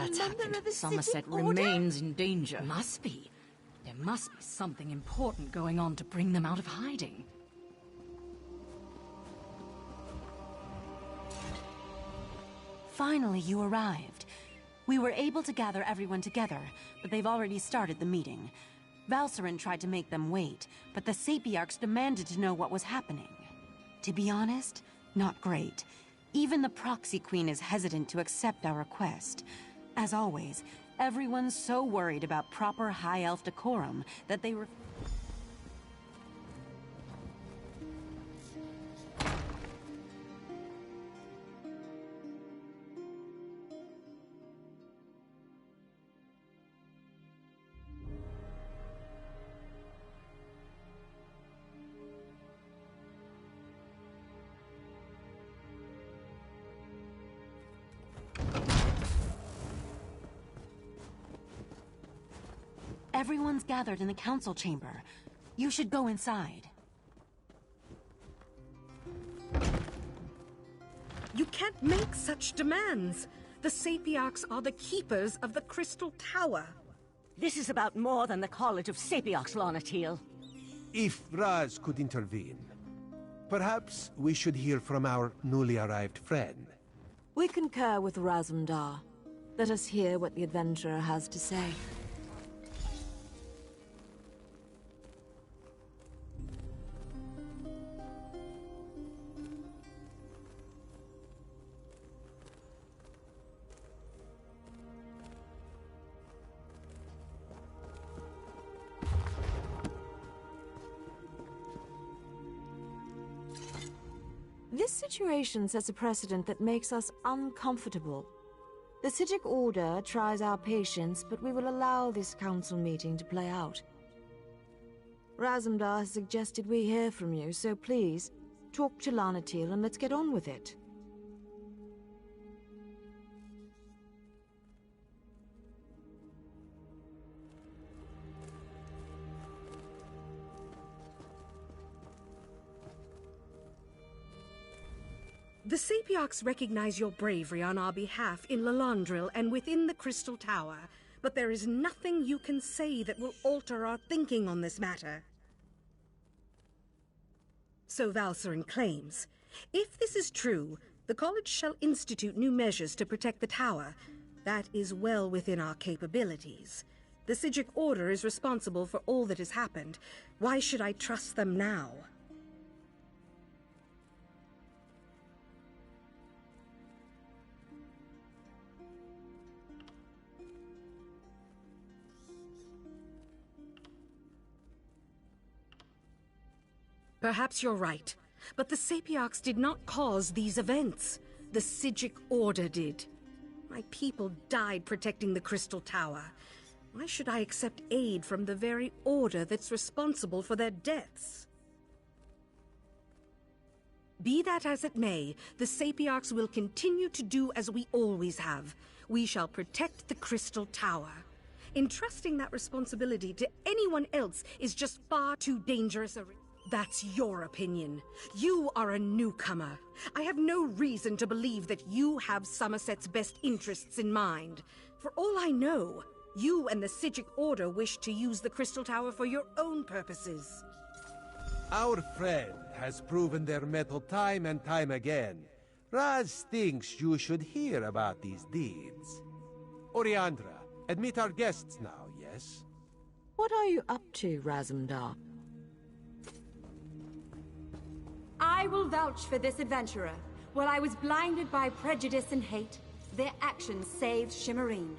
that's happened. Somerset remains in danger. Must be. There must be something important going on to bring them out of hiding. Finally, you arrived. We were able to gather everyone together, but they've already started the meeting. Valcerin tried to make them wait, but the Sapiarchs demanded to know what was happening. To be honest, not great. Even the Proxy Queen is hesitant to accept our request. As always, everyone's so worried about proper High Elf decorum that they Everyone's gathered in the council chamber. You should go inside. You can't make such demands. The Sapiarchs are the keepers of the Crystal Tower. This is about more than the College of Sapiarchs, Lanatil. If Raz could intervene, perhaps we should hear from our newly arrived friend. We concur with Razumdar. Let us hear what the adventurer has to say. This situation sets a precedent that makes us uncomfortable. The Psijic Order tries our patience, but we will allow this council meeting to play out. Razumdar has suggested we hear from you, so please, talk to Lanatil and let's get on with it. The Sapiarchs recognize your bravery on our behalf in Lalandril and within the Crystal Tower, but there is nothing you can say that will alter our thinking on this matter. So Valcerin claims. If this is true, the College shall institute new measures to protect the Tower. That is well within our capabilities. The Psijic Order is responsible for all that has happened. Why should I trust them now? Perhaps you're right, but the Sapiarchs did not cause these events. The Psijic Order did. My people died protecting the Crystal Tower. Why should I accept aid from the very Order that's responsible for their deaths? Be that as it may, the Sapiarchs will continue to do as we always have. We shall protect the Crystal Tower. Entrusting that responsibility to anyone else is just far too dangerous a risk. That's your opinion. You are a newcomer. I have no reason to believe that you have Somerset's best interests in mind. For all I know, you and the Psijic Order wish to use the Crystal Tower for your own purposes. Our friend has proven their mettle time and time again. Raz thinks you should hear about these deeds. Oriandra, admit our guests now, yes? What are you up to, Razumdar? I will vouch for this adventurer. While I was blinded by prejudice and hate, their actions saved Shimmerine.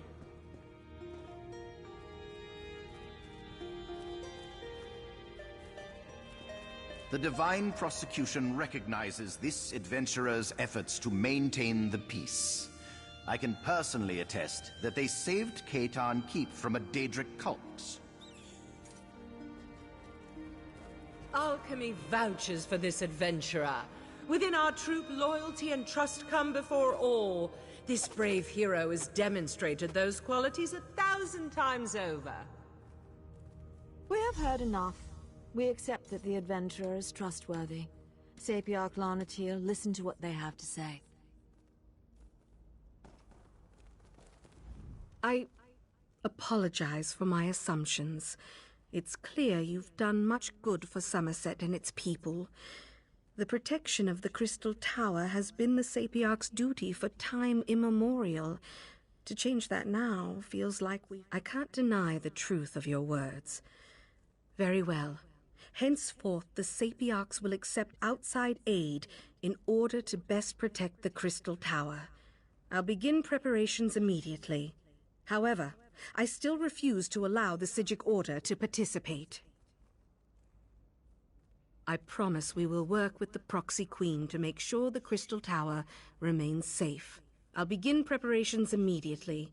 The Divine Prosecution recognizes this adventurer's efforts to maintain the peace. I can personally attest that they saved Katan Keep from a Daedric cult. Alchemy vouches for this adventurer. Within our troop, loyalty and trust come before all. This brave hero has demonstrated those qualities 1,000 times over. We have heard enough. We accept that the adventurer is trustworthy. Sapiarch Lanatil, listen to what they have to say. I apologize for my assumptions. It's clear you've done much good for Somerset and its people. The protection of the Crystal Tower has been the Sapiarch's duty for time immemorial. To change that now feels like I can't deny the truth of your words. Very well. Henceforth, the Sapiarchs will accept outside aid in order to best protect the Crystal Tower. I'll begin preparations immediately. However, I still refuse to allow the Psijic Order to participate. I promise we will work with the Proxy Queen to make sure the Crystal Tower remains safe. I'll begin preparations immediately.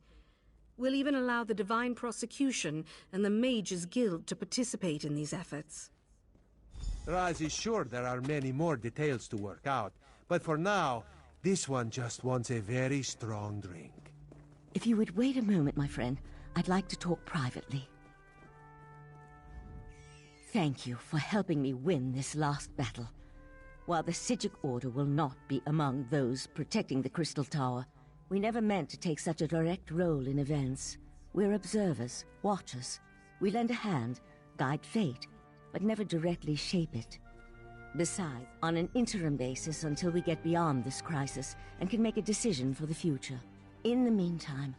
We'll even allow the Divine Prosecution and the Mages Guild to participate in these efforts. Raz is sure there are many more details to work out, but for now, this one just wants a very strong drink. If you would wait a moment, my friend, I'd like to talk privately. Thank you for helping me win this last battle. While the Psijic Order will not be among those protecting the Crystal Tower, we never meant to take such a direct role in events. We're observers, watchers. We lend a hand, guide fate, but never directly shape it. Besides, on an interim basis until we get beyond this crisis and can make a decision for the future. In the meantime,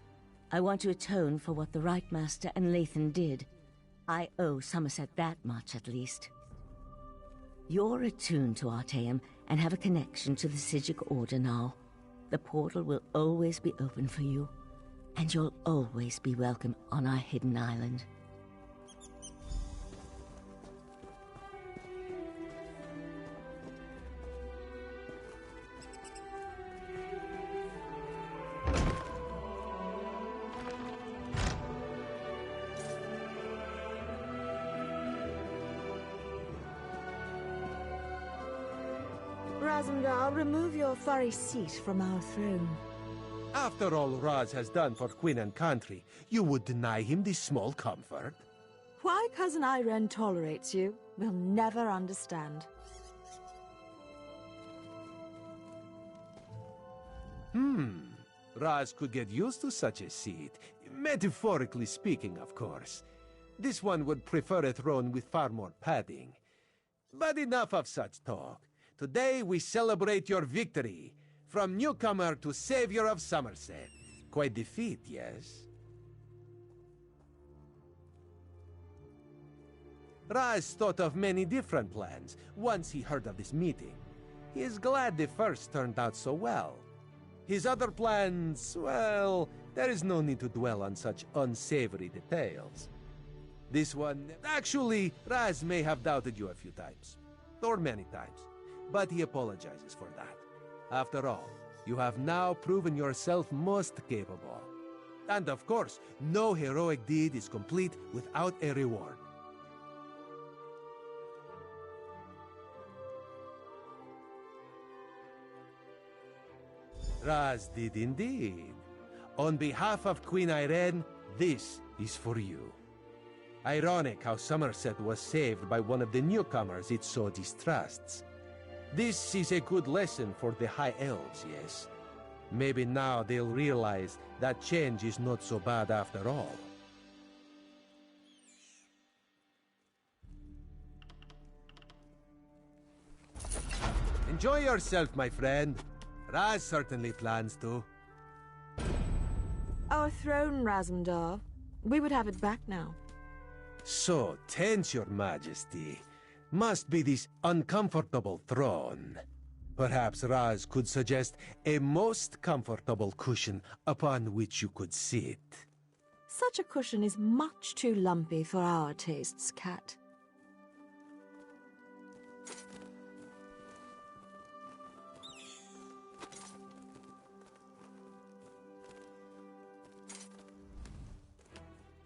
I want to atone for what the Right Master and Lathan did. I owe Somerset that much, at least. You're attuned to Artaeum and have a connection to the Psijic Order now. The portal will always be open for you, and you'll always be welcome on our hidden island. Razumdar, remove your furry seat from our throne. After all Raz has done for Queen and country, you would deny him this small comfort? Why Cousin Irene tolerates you, we'll never understand. Raz could get used to such a seat. Metaphorically speaking, of course. This one would prefer a throne with far more padding. But enough of such talk. Today we celebrate your victory. From newcomer to savior of Somerset. Quite the feat, yes? Raz thought of many different plans once he heard of this meeting. He is glad the first turned out so well. His other plans, well, there is no need to dwell on such unsavory details. This one, actually, Raz may have doubted you a few times. Or many times. But he apologizes for that. After all, you have now proven yourself most capable. And of course, no heroic deed is complete without a reward. Raz did indeed. On behalf of Queen Irene, this is for you. Ironic how Somerset was saved by one of the newcomers it so distrusts. This is a good lesson for the High Elves, yes? Maybe now they'll realize that change is not so bad after all. Enjoy yourself, my friend. Raz certainly plans to. Our throne, Razumdar. We would have it back now. So tense, your majesty. Must be this uncomfortable throne. Perhaps Raz could suggest a most comfortable cushion upon which you could sit. Such a cushion is much too lumpy for our tastes, Cat.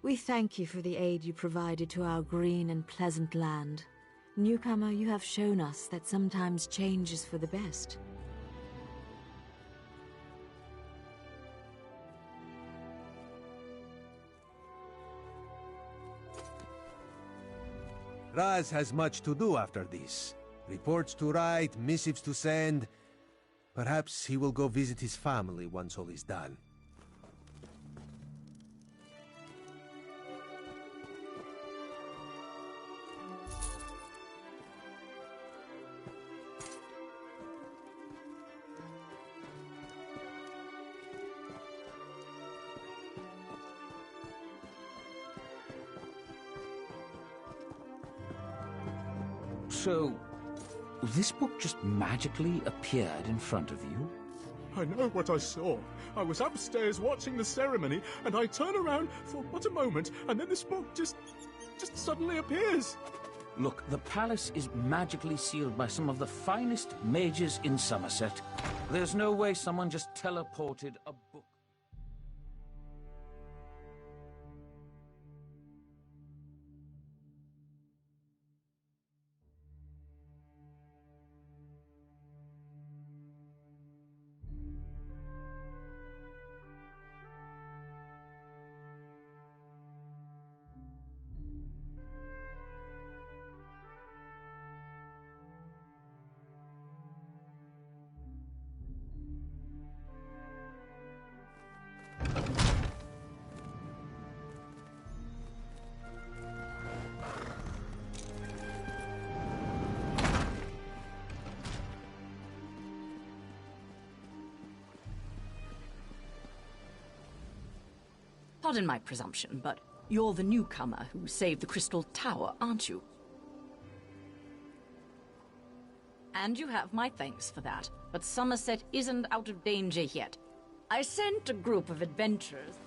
We thank you for the aid you provided to our green and pleasant land. Newcomer, you have shown us that sometimes change is for the best. Raz has much to do after this. Reports to write, missives to send. Perhaps he will go visit his family once all is done. So, this book just magically appeared in front of you? I know what I saw. I was upstairs watching the ceremony, and I turn around for but a moment, and then this book just suddenly appears. Look, the palace is magically sealed by some of the finest mages in Somerset. There's no way someone just teleported a book. Pardon my presumption, but you're the newcomer who saved the Crystal Tower, aren't you? And you have my thanks for that, but Somerset isn't out of danger yet. I sent a group of adventurers.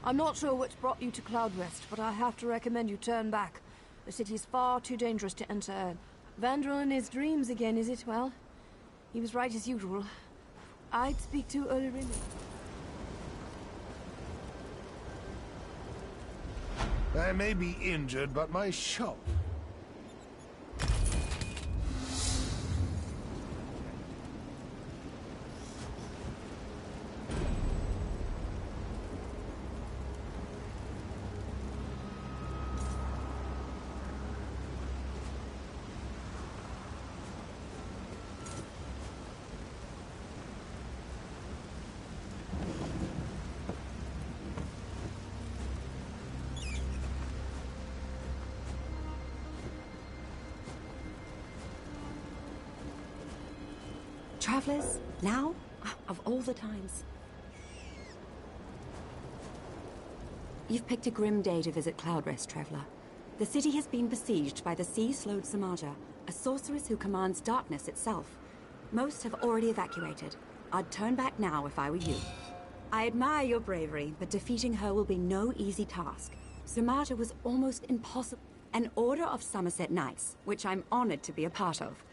I'm not sure what's brought you to Cloudrest, but I have to recommend you turn back. The city's far too dangerous to enter. Vandal in his dreams again, is it? Well, he was right as usual. I'd speak to Ulrich. I may be injured, but my shop... Travelers, now? Of all the times. You've picked a grim day to visit Cloudrest, Traveler. The city has been besieged by the sea-slowed Samaja, a sorceress who commands darkness itself. Most have already evacuated. I'd turn back now if I were you. I admire your bravery, but defeating her will be no easy task. Samaja was almost impossible. An Order of Somerset Knights, which I'm honored to be a part of.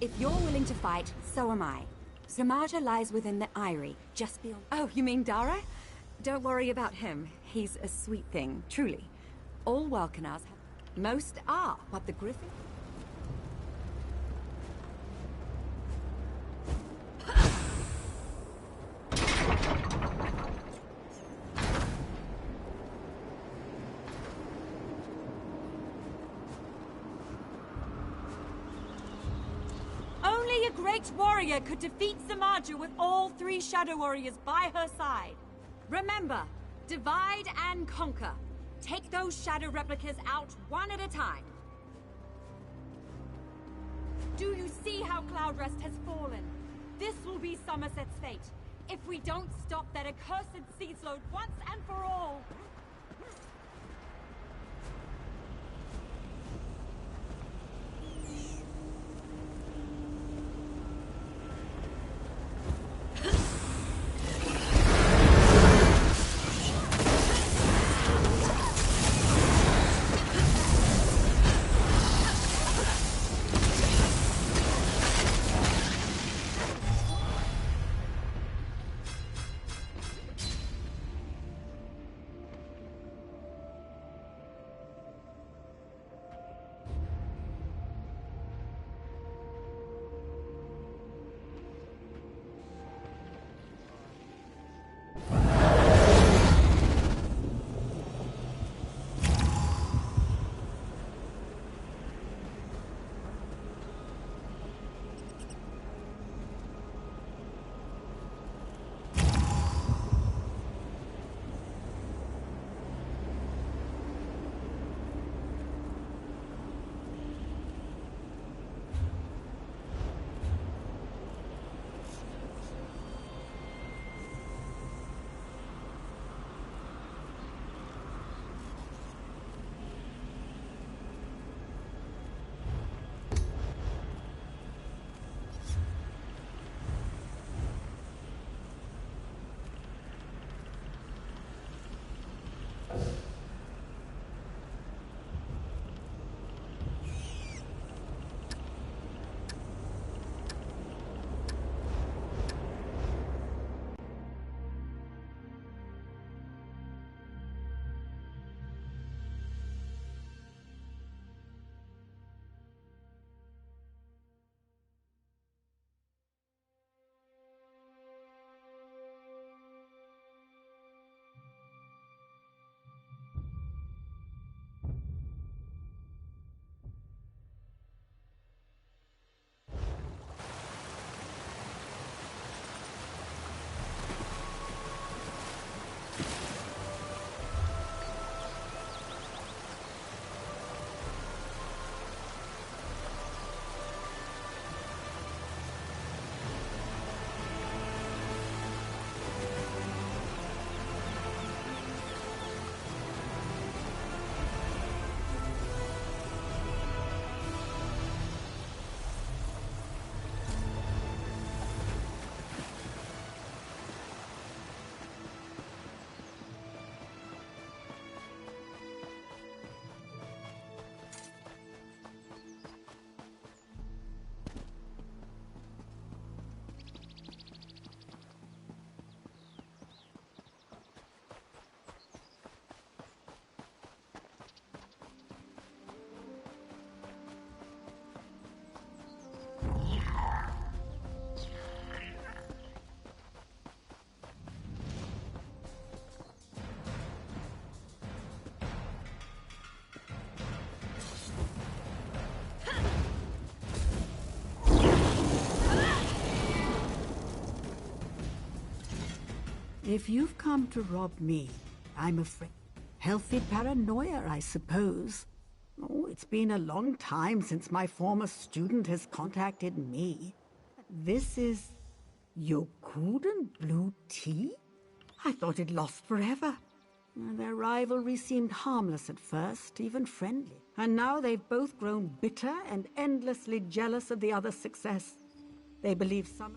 If you're willing to fight, so am I. Samaja lies within the Eyrie, just beyond... Oh, you mean Dara? Don't worry about him. He's a sweet thing, truly. All Welkanars have... Most are, but the Griffin... Only a great warrior could defeat Samaja with all 3 Shadow Warriors by her side. Remember, divide and conquer. Take those Shadow replicas out one at a time. Do you see how Cloudrest has fallen? This will be Somerset's fate, if we don't stop that accursed sea-slowed once and for all. if you've come to rob me, I'm afraid. Healthy paranoia, I suppose. Oh, it's been a long time since my former student has contacted me. This is Yokudan blue tea? I thought it lost forever. Their rivalry seemed harmless at first, even friendly. And now they've both grown bitter and endlessly jealous of the other's success. They believe some...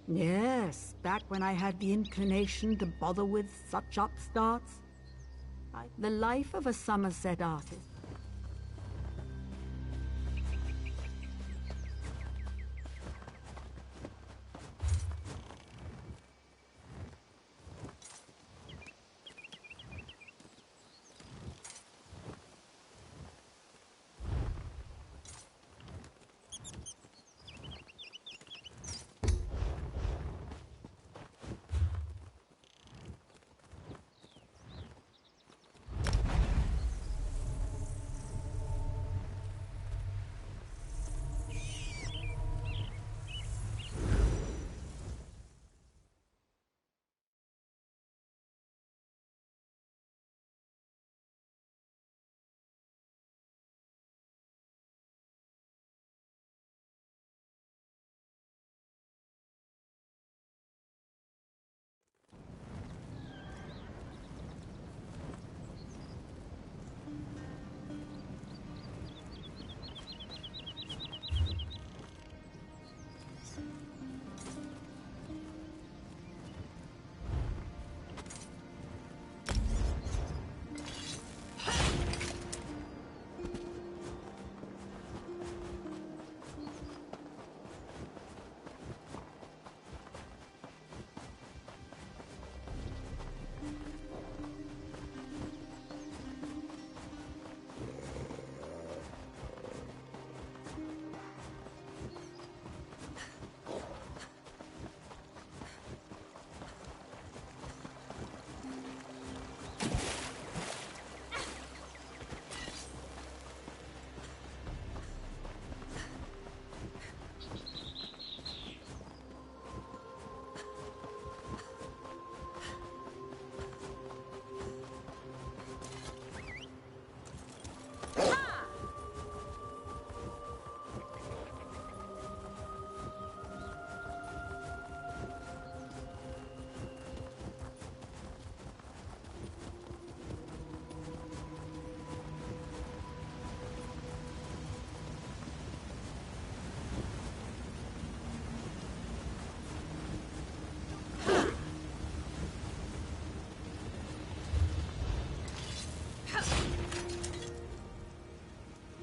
Yes, back when I had the inclination to bother with such upstarts. The life of a Somerset artist.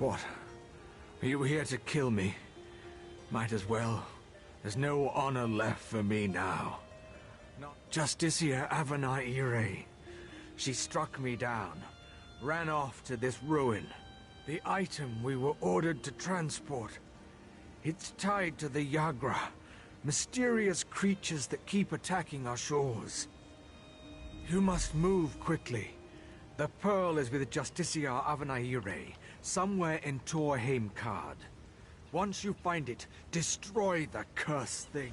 What? Are you here to kill me? Might as well. There's no honor left for me now. Not Justicia Avanaire. She struck me down, ran off to this ruin. The item we were ordered to transport. It's tied to the Yagra, mysterious creatures that keep attacking our shores. You must move quickly. The pearl is with Justicia Avanaire, somewhere in Torheim Card. Once you find it, destroy the cursed thing.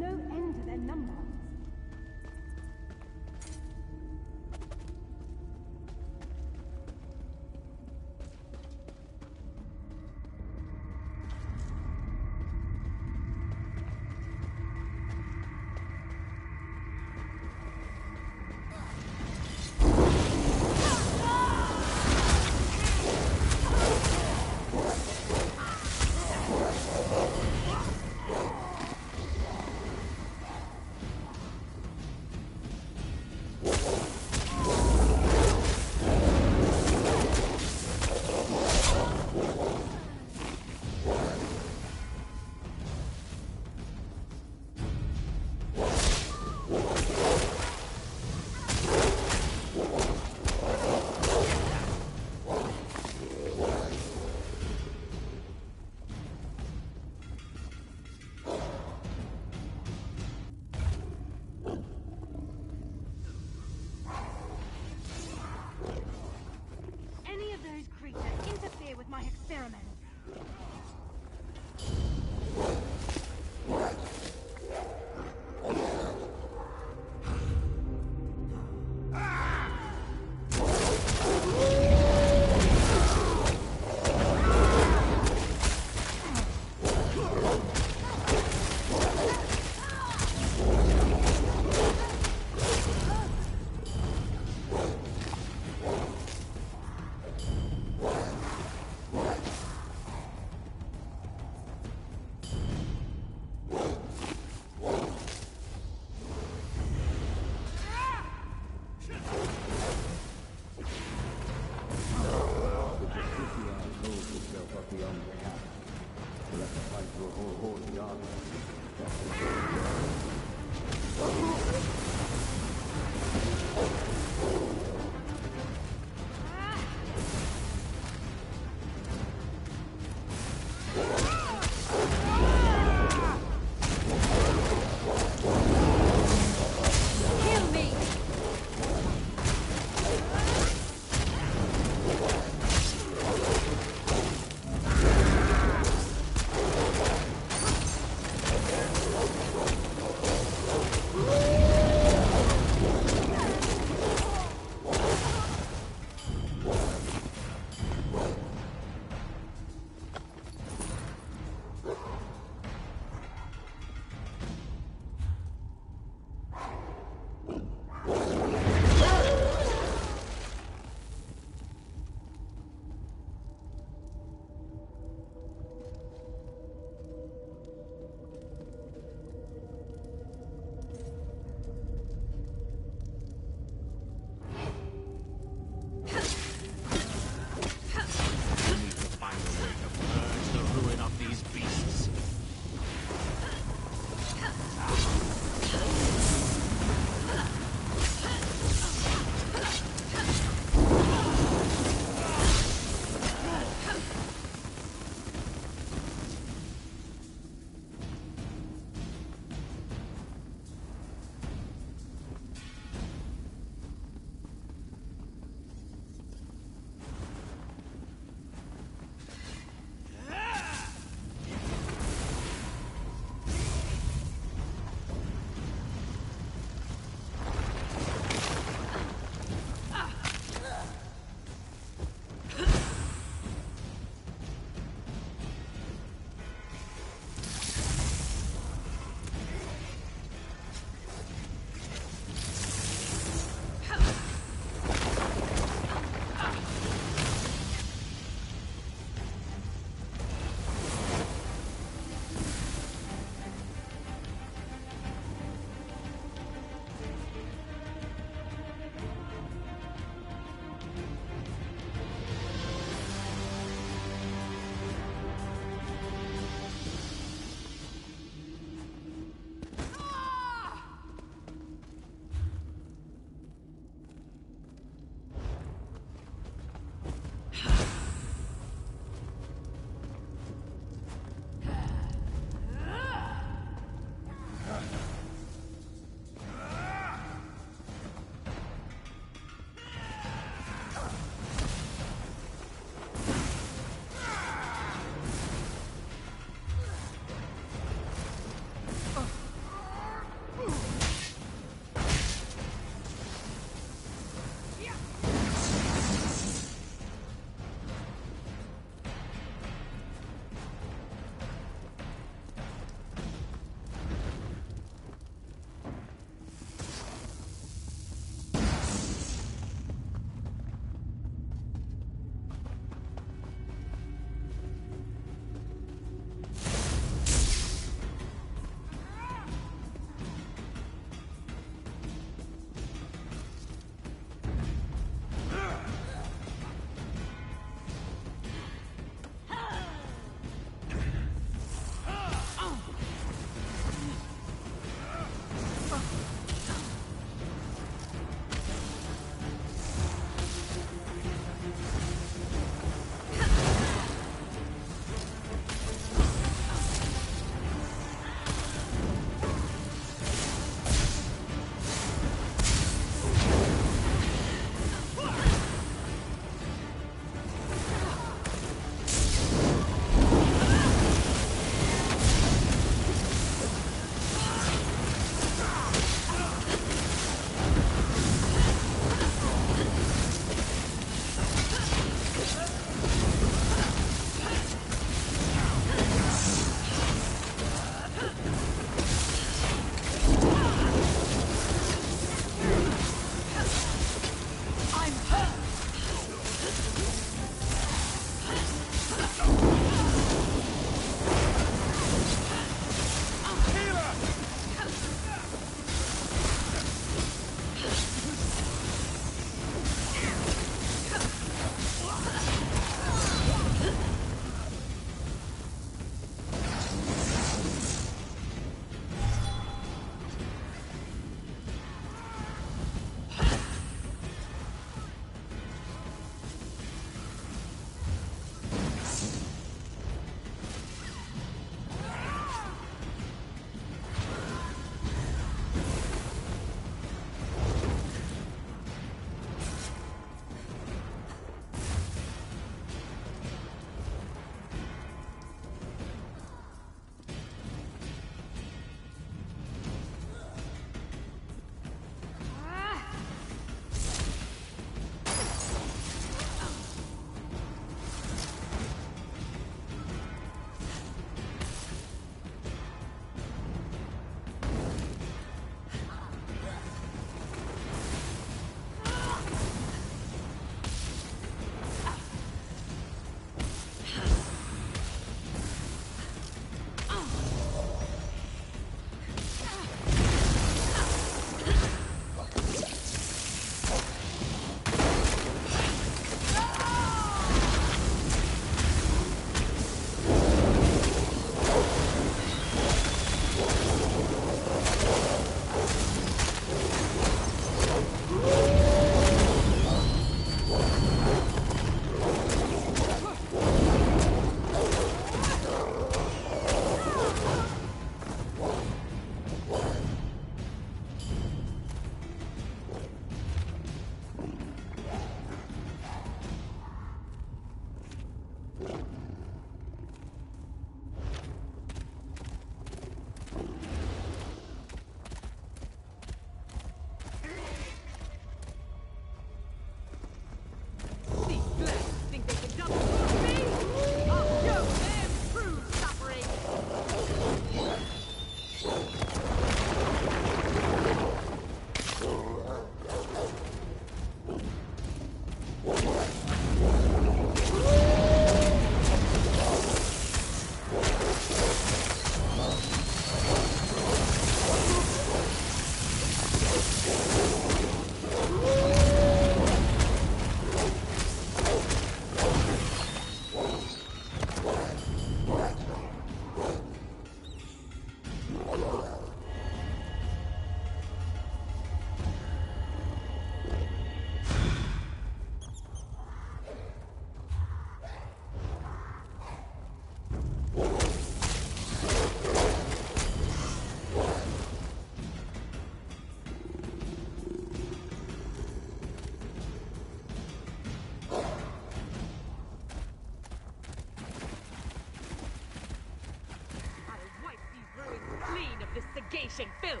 Segation filth!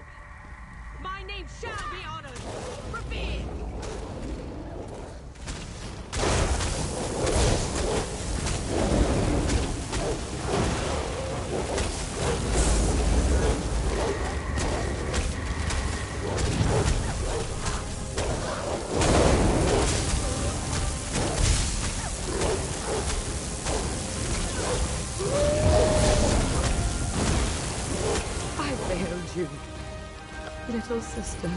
My name shall be honored! Revered! You, little sister.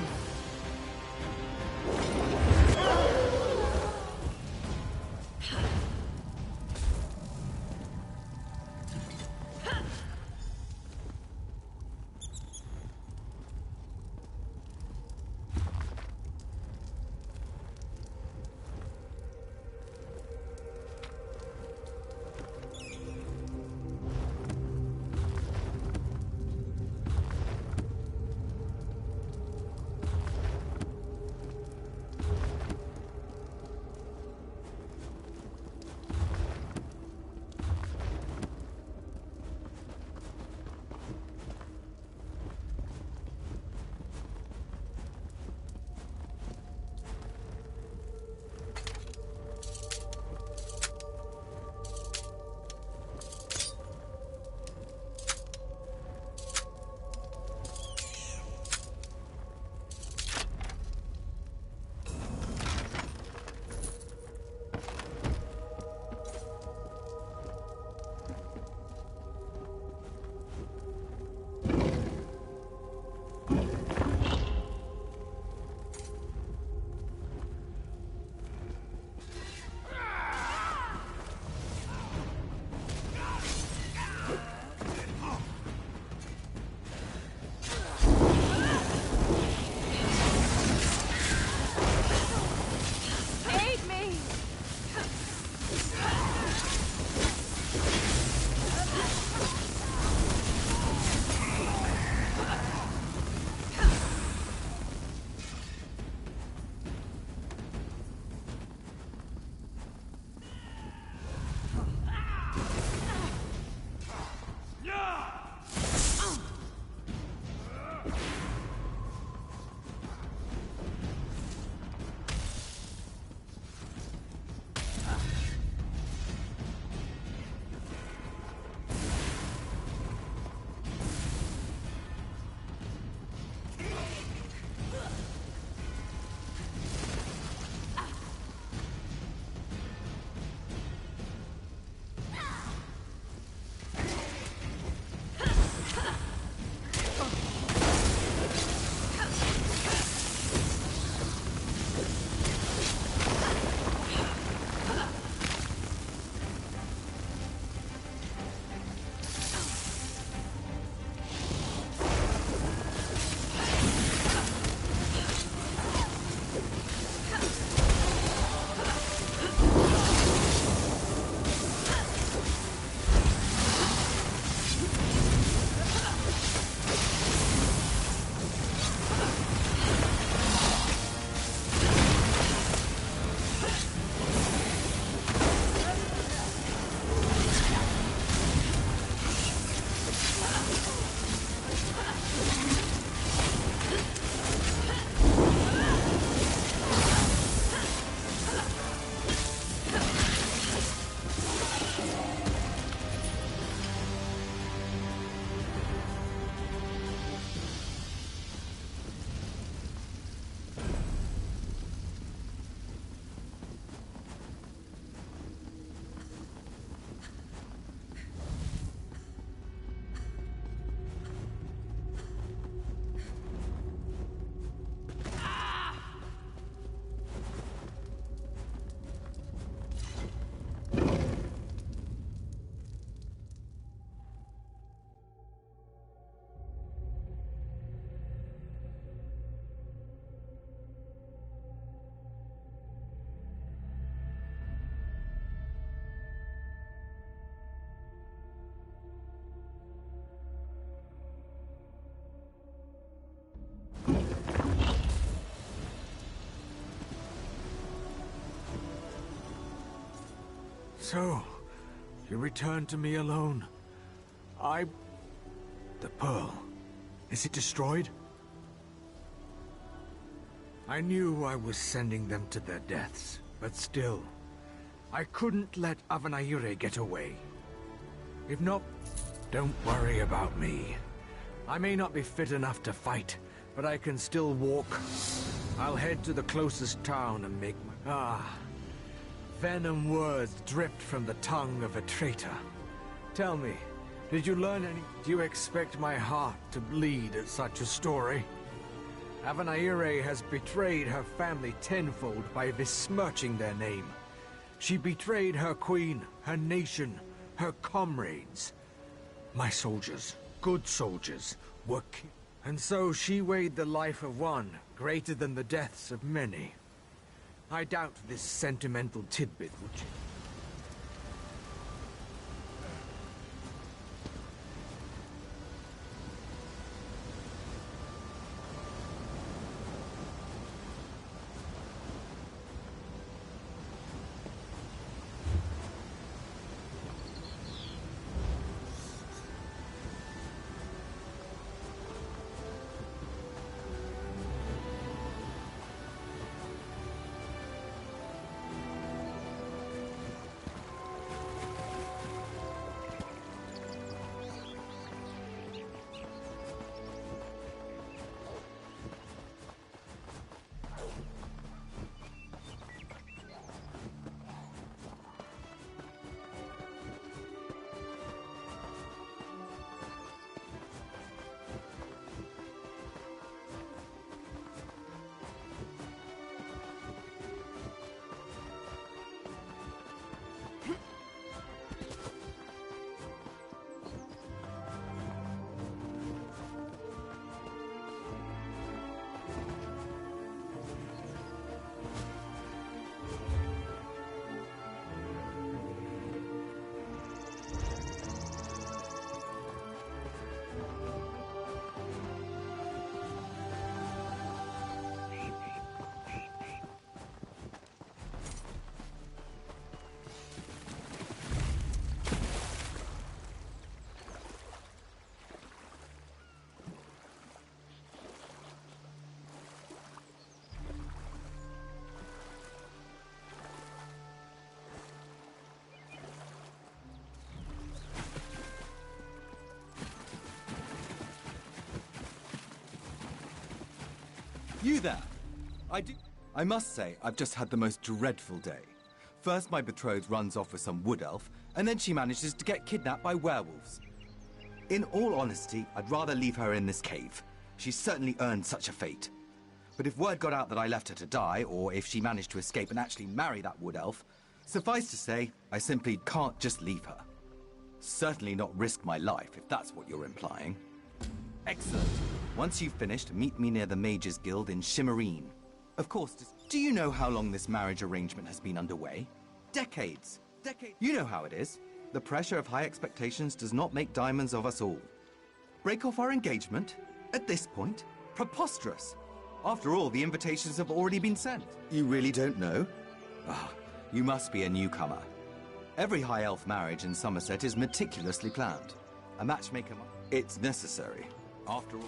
So, you returned to me alone. The pearl. Is it destroyed? I knew I was sending them to their deaths, but still, I couldn't let Avanaire get away. If not, don't worry about me. I may not be fit enough to fight, but I can still walk. I'll head to the closest town and make my... Venom words dripped from the tongue of a traitor. Tell me, did you learn any... Do you expect my heart to bleed at such a story? Avanaire has betrayed her family tenfold by besmirching their name. She betrayed her queen, her nation, her comrades. My soldiers, good soldiers, were killed. And so she weighed the life of one greater than the deaths of many. I doubt this sentimental tidbit will change. You there! I must say, I've just had the most dreadful day. First, my betrothed runs off with some wood elf, and then she manages to get kidnapped by werewolves. In all honesty, I'd rather leave her in this cave. She's certainly earned such a fate. But if word got out that I left her to die, or if she managed to escape and actually marry that wood elf, suffice to say, I simply can't just leave her. Certainly not risk my life, if that's what you're implying. Excellent. Once you've finished, meet me near the Mages Guild in Shimmerine. Of course, do you know how long this marriage arrangement has been underway? Decades. Decades. You know how it is. The pressure of high expectations does not make diamonds of us all. Break off our engagement? At this point? Preposterous. After all, the invitations have already been sent. You really don't know? Ah, you must be a newcomer. Every high elf marriage in Somerset is meticulously planned. A matchmaker... It's necessary. After all...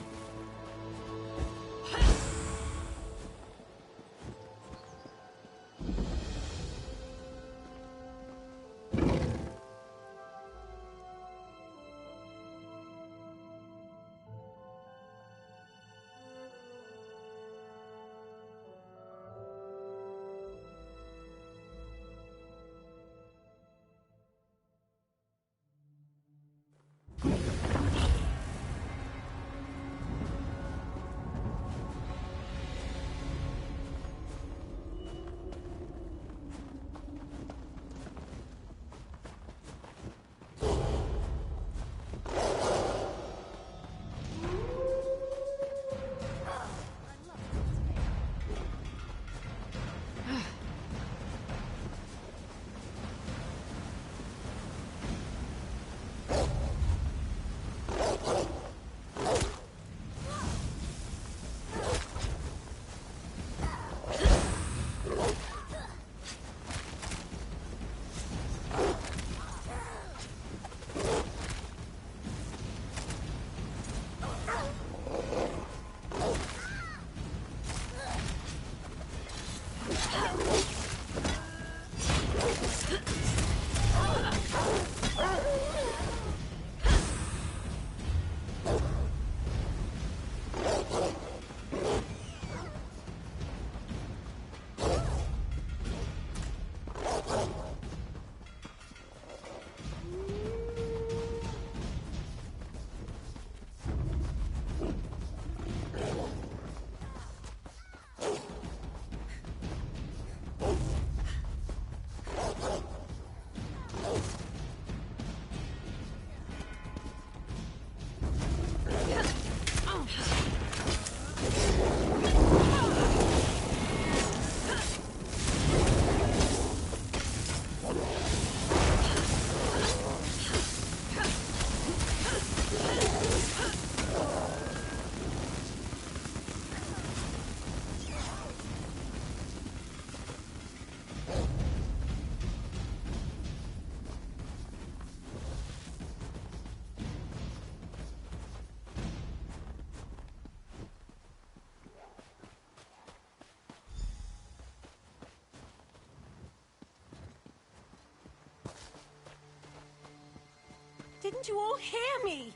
Didn't you all hear me?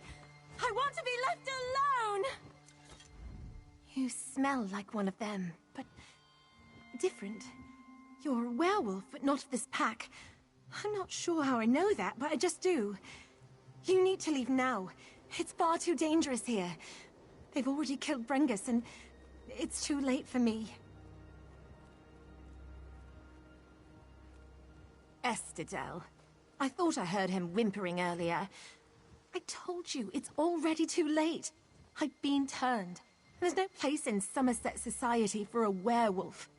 I want to be left alone! You smell like one of them, but different. You're a werewolf, but not of this pack. I'm not sure how I know that, but I just do. You need to leave now. It's far too dangerous here. They've already killed Brengus, and it's too late for me. Estidel. I thought I heard him whimpering earlier. I told you, it's already too late. I've been turned. There's no place in Somerset society for a werewolf.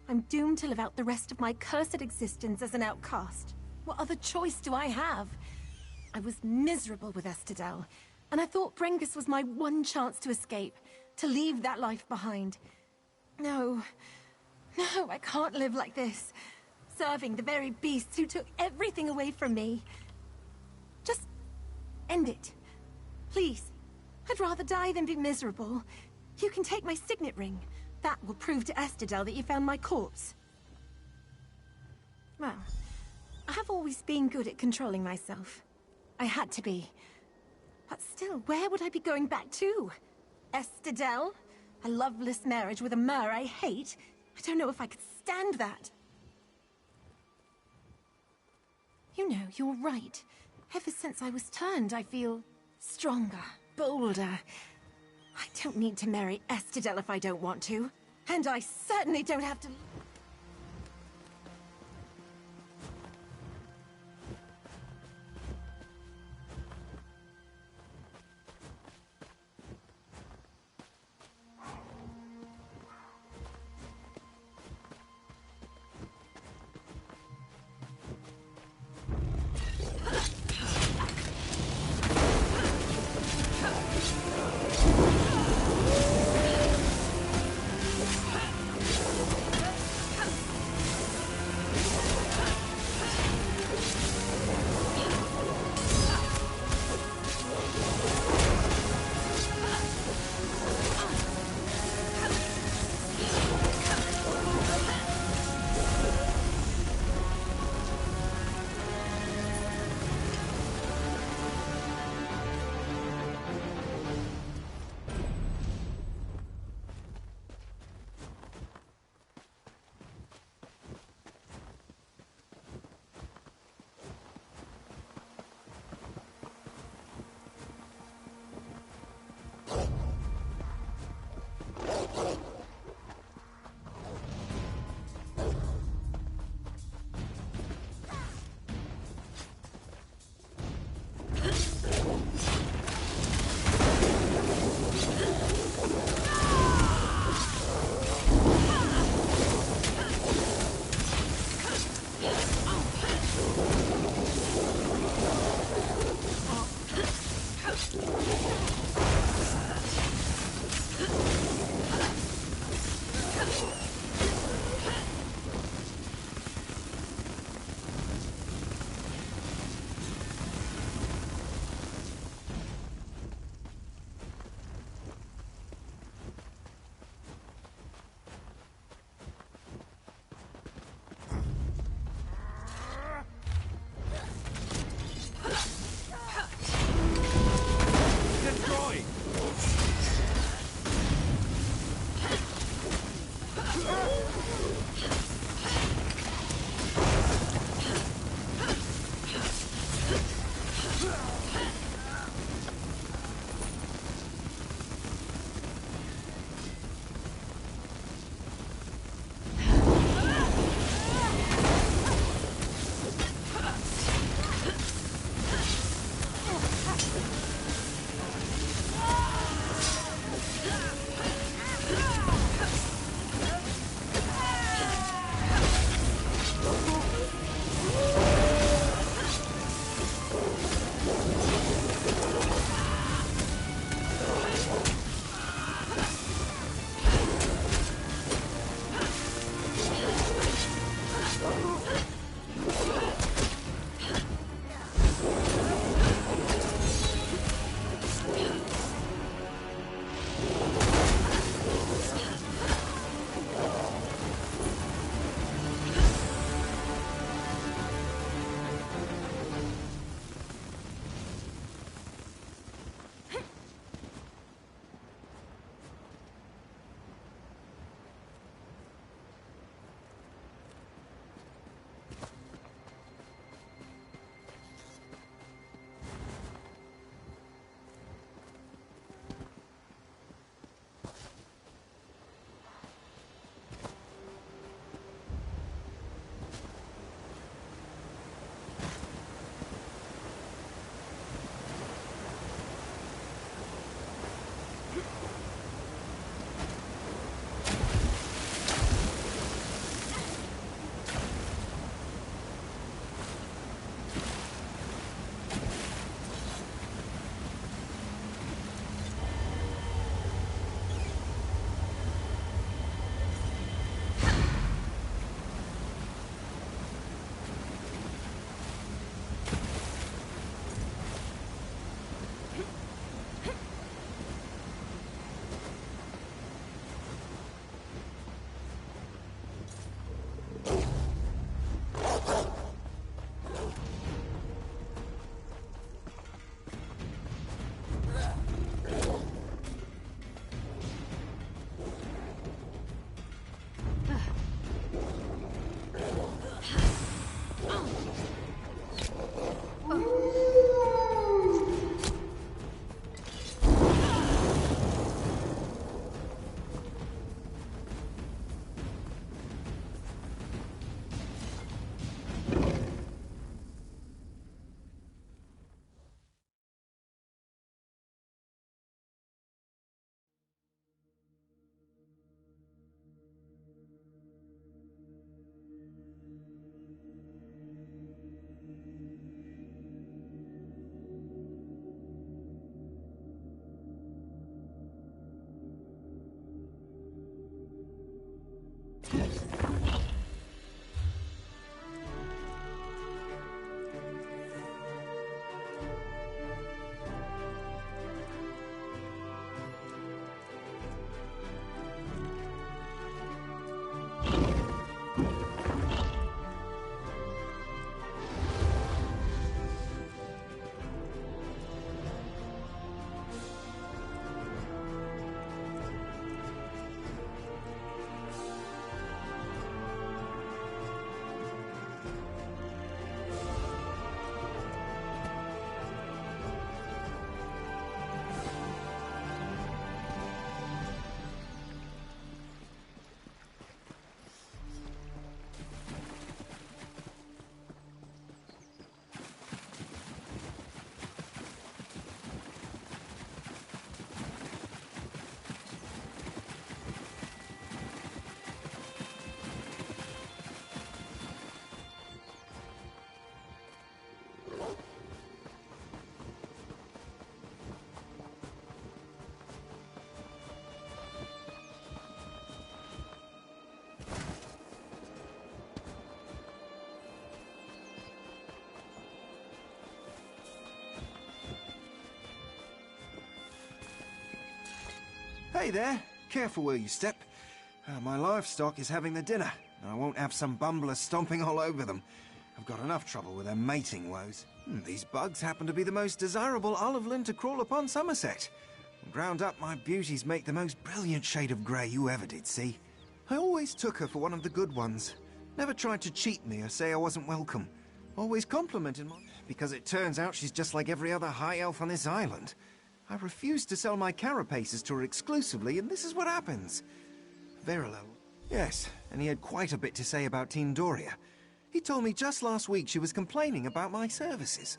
I'm doomed to live out the rest of my cursed existence as an outcast. What other choice do I have? I was miserable with Estidel, and I thought Brengus was my one chance to escape, to leave that life behind. No, I can't live like this. Serving the very beasts who took everything away from me. Just end it. Please. I'd rather die than be miserable. You can take my signet ring. That will prove to Estidel that you found my corpse. Well, I have always been good at controlling myself. I had to be. But still, where would I be going back to? Estidel? A loveless marriage with a mer I hate? I don't know if I could stand that. You know, you're right. Ever since I was turned, I feel stronger, bolder. I don't need to marry Estidel if I don't want to. And I certainly don't have to... Hey there, careful where you step. My livestock is having their dinner, and I won't have some bumblers stomping all over them. I've got enough trouble with their mating woes. These bugs happen to be the most desirable olive lint to crawl upon Somerset. Ground up, my beauties make the most brilliant shade of grey you ever did see. I always took her for one of the good ones. Never tried to cheat me or say I wasn't welcome. Always complimented me, because it turns out she's just like every other high elf on this island. I refused to sell my carapaces to her exclusively, and this is what happens. Verilel. Yes, and he had quite a bit to say about Teen Doria. He told me just last week she was complaining about my services.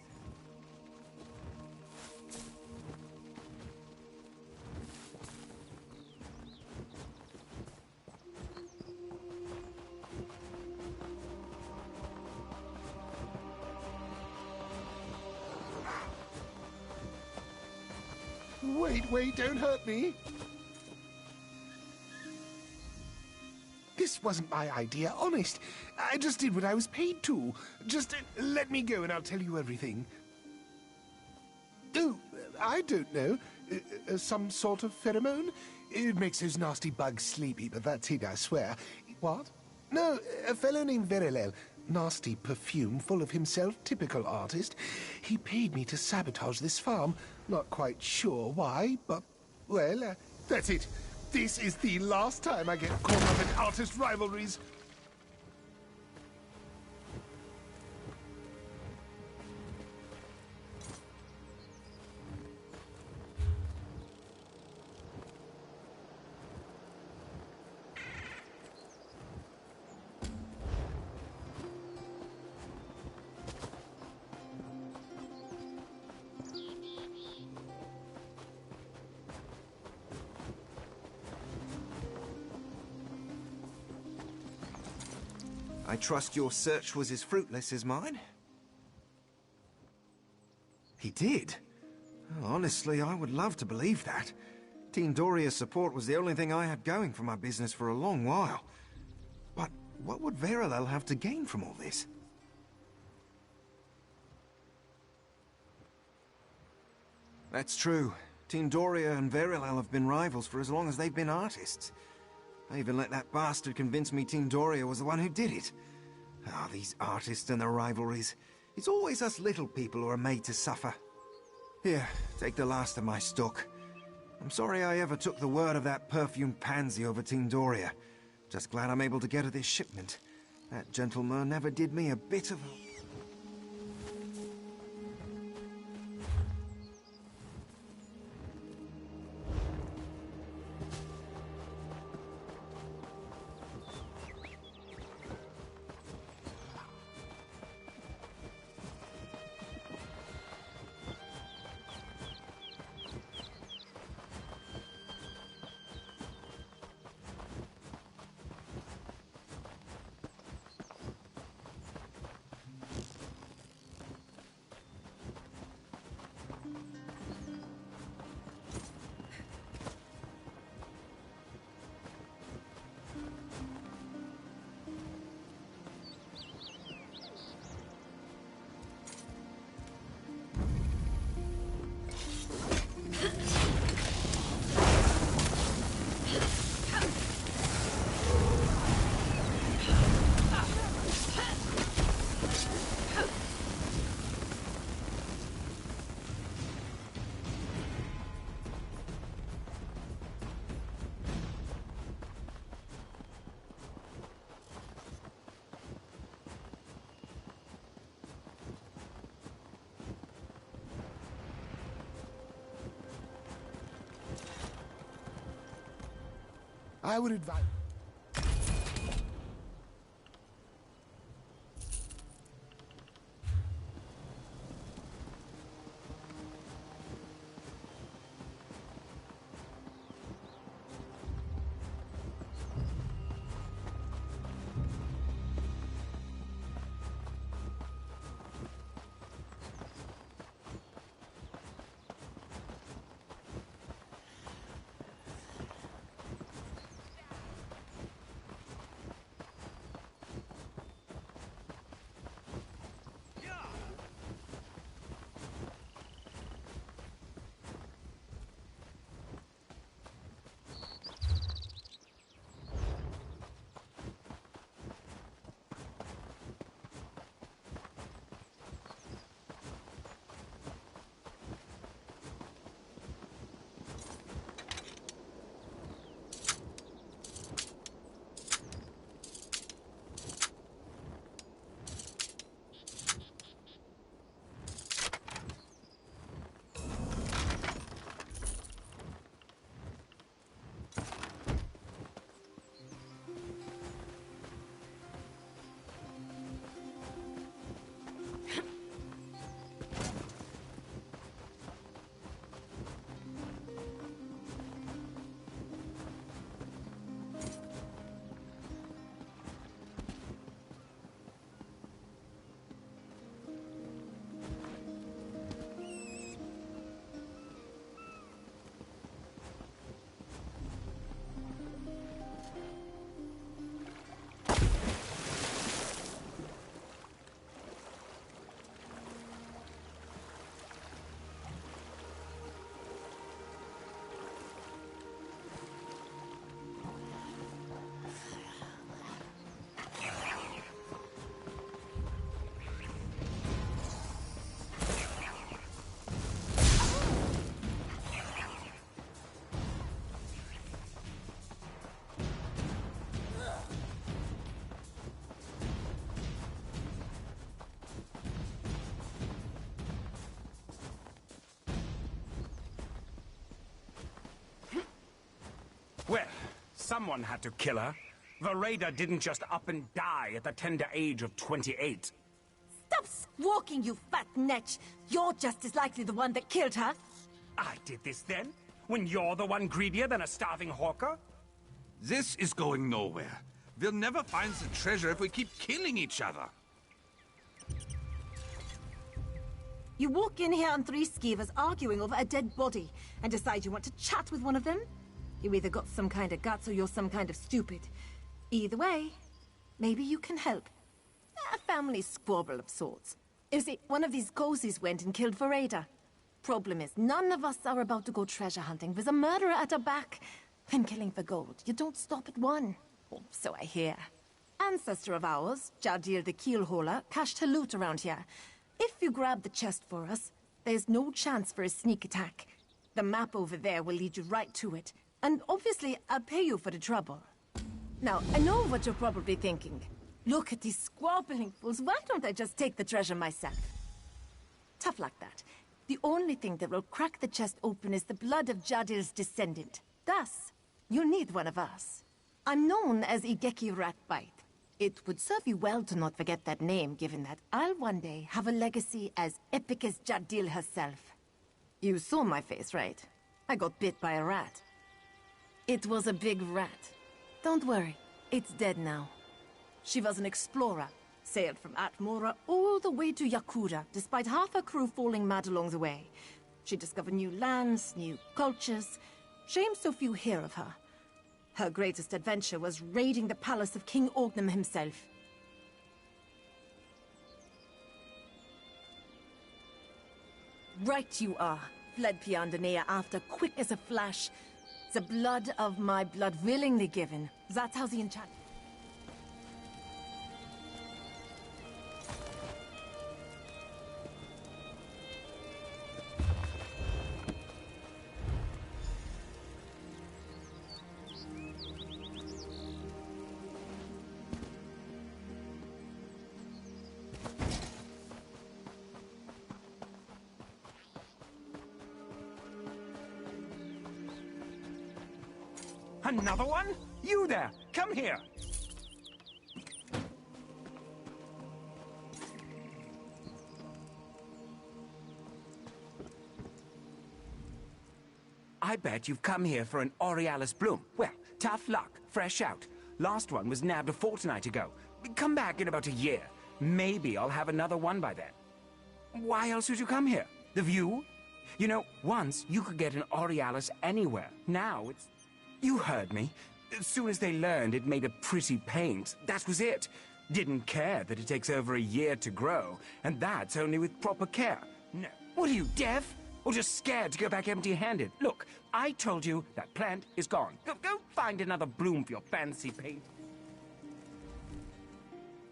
Wait, don't hurt me. This wasn't my idea, honest. I just did what I was paid to. Just let me go and I'll tell you everything. Oh, I don't know. Some sort of pheromone? It makes those nasty bugs sleepy, but that's it, I swear. What? No, a fellow named Verilel. Nasty perfume, full of himself, typical artist. He paid me to sabotage this farm. Not quite sure why, but, well, that's it. This is the last time I get caught up in artist rivalries. I trust your search was as fruitless as mine? He did? Honestly, I would love to believe that. Teen Doria's support was the only thing I had going for my business for a long while. But what would Verilel have to gain from all this? That's true. Teen Doria and Verilel have been rivals for as long as they've been artists. I even let that bastard convince me Teen Doria was the one who did it. Ah, these artists and their rivalries. It's always us little people who are made to suffer. Here, take the last of my stock. I'm sorry I ever took the word of that perfumed pansy over Teen Doria. Just glad I'm able to get her this shipment. That gentleman never did me a bit of... I would advise... Someone had to kill her. Vereda didn't just up and die at the tender age of 28. Stop squawking, you fat netch! You're just as likely the one that killed her. I did this then? When you're the one greedier than a starving hawker? This is going nowhere. We'll never find the treasure if we keep killing each other. You walk in here on three skeevers arguing over a dead body and decide you want to chat with one of them? You either got some kind of guts or you're some kind of stupid. Either way, maybe you can help. A family squabble of sorts. You see, one of these ghosties went and killed Vereda. Problem is, none of us are about to go treasure hunting. There's a murderer at our back. I'm killing for gold. You don't stop at one. Oh, so I hear. Ancestor of ours, Jadil the Keelhauler, cached her loot around here. If you grab the chest for us, there's no chance for a sneak attack. The map over there will lead you right to it. And obviously, I'll pay you for the trouble. Now, I know what you're probably thinking. Look at these squabbling fools. Why don't I just take the treasure myself? Tough like that. The only thing that will crack the chest open is the blood of Jadil's descendant. Thus, you'll need one of us. I'm known as Igeki Ratbite. It would serve you well to not forget that name, given that I'll one day have a legacy as epic as Jadil herself. You saw my face, right? I got bit by a rat. It was a big rat. Don't worry, it's dead now. She was an explorer, sailed from Atmora all the way to Yakuda, despite half her crew falling mad along the way. She discovered new lands, new cultures. Shame so few hear of her. Her greatest adventure was raiding the palace of King Orgnum himself. Right you are. Fled Piandanea after, quick as a flash. The blood of my blood willingly given. That's how the enchant... Another one? You there! Come here! I bet you've come here for an Aurealis bloom. Well, tough luck. Fresh out. Last one was nabbed a fortnight ago. Come back in about a year. Maybe I'll have another one by then. Why else would you come here? The view? You know, once you could get an Aurealis anywhere. Now it's... You heard me. As soon as they learned it made a pretty paint, that was it. Didn't care that it takes over a year to grow, and that's only with proper care. No. What are you, deaf? Or just scared to go back empty-handed? Look, I told you that plant is gone. Go find another bloom for your fancy paint.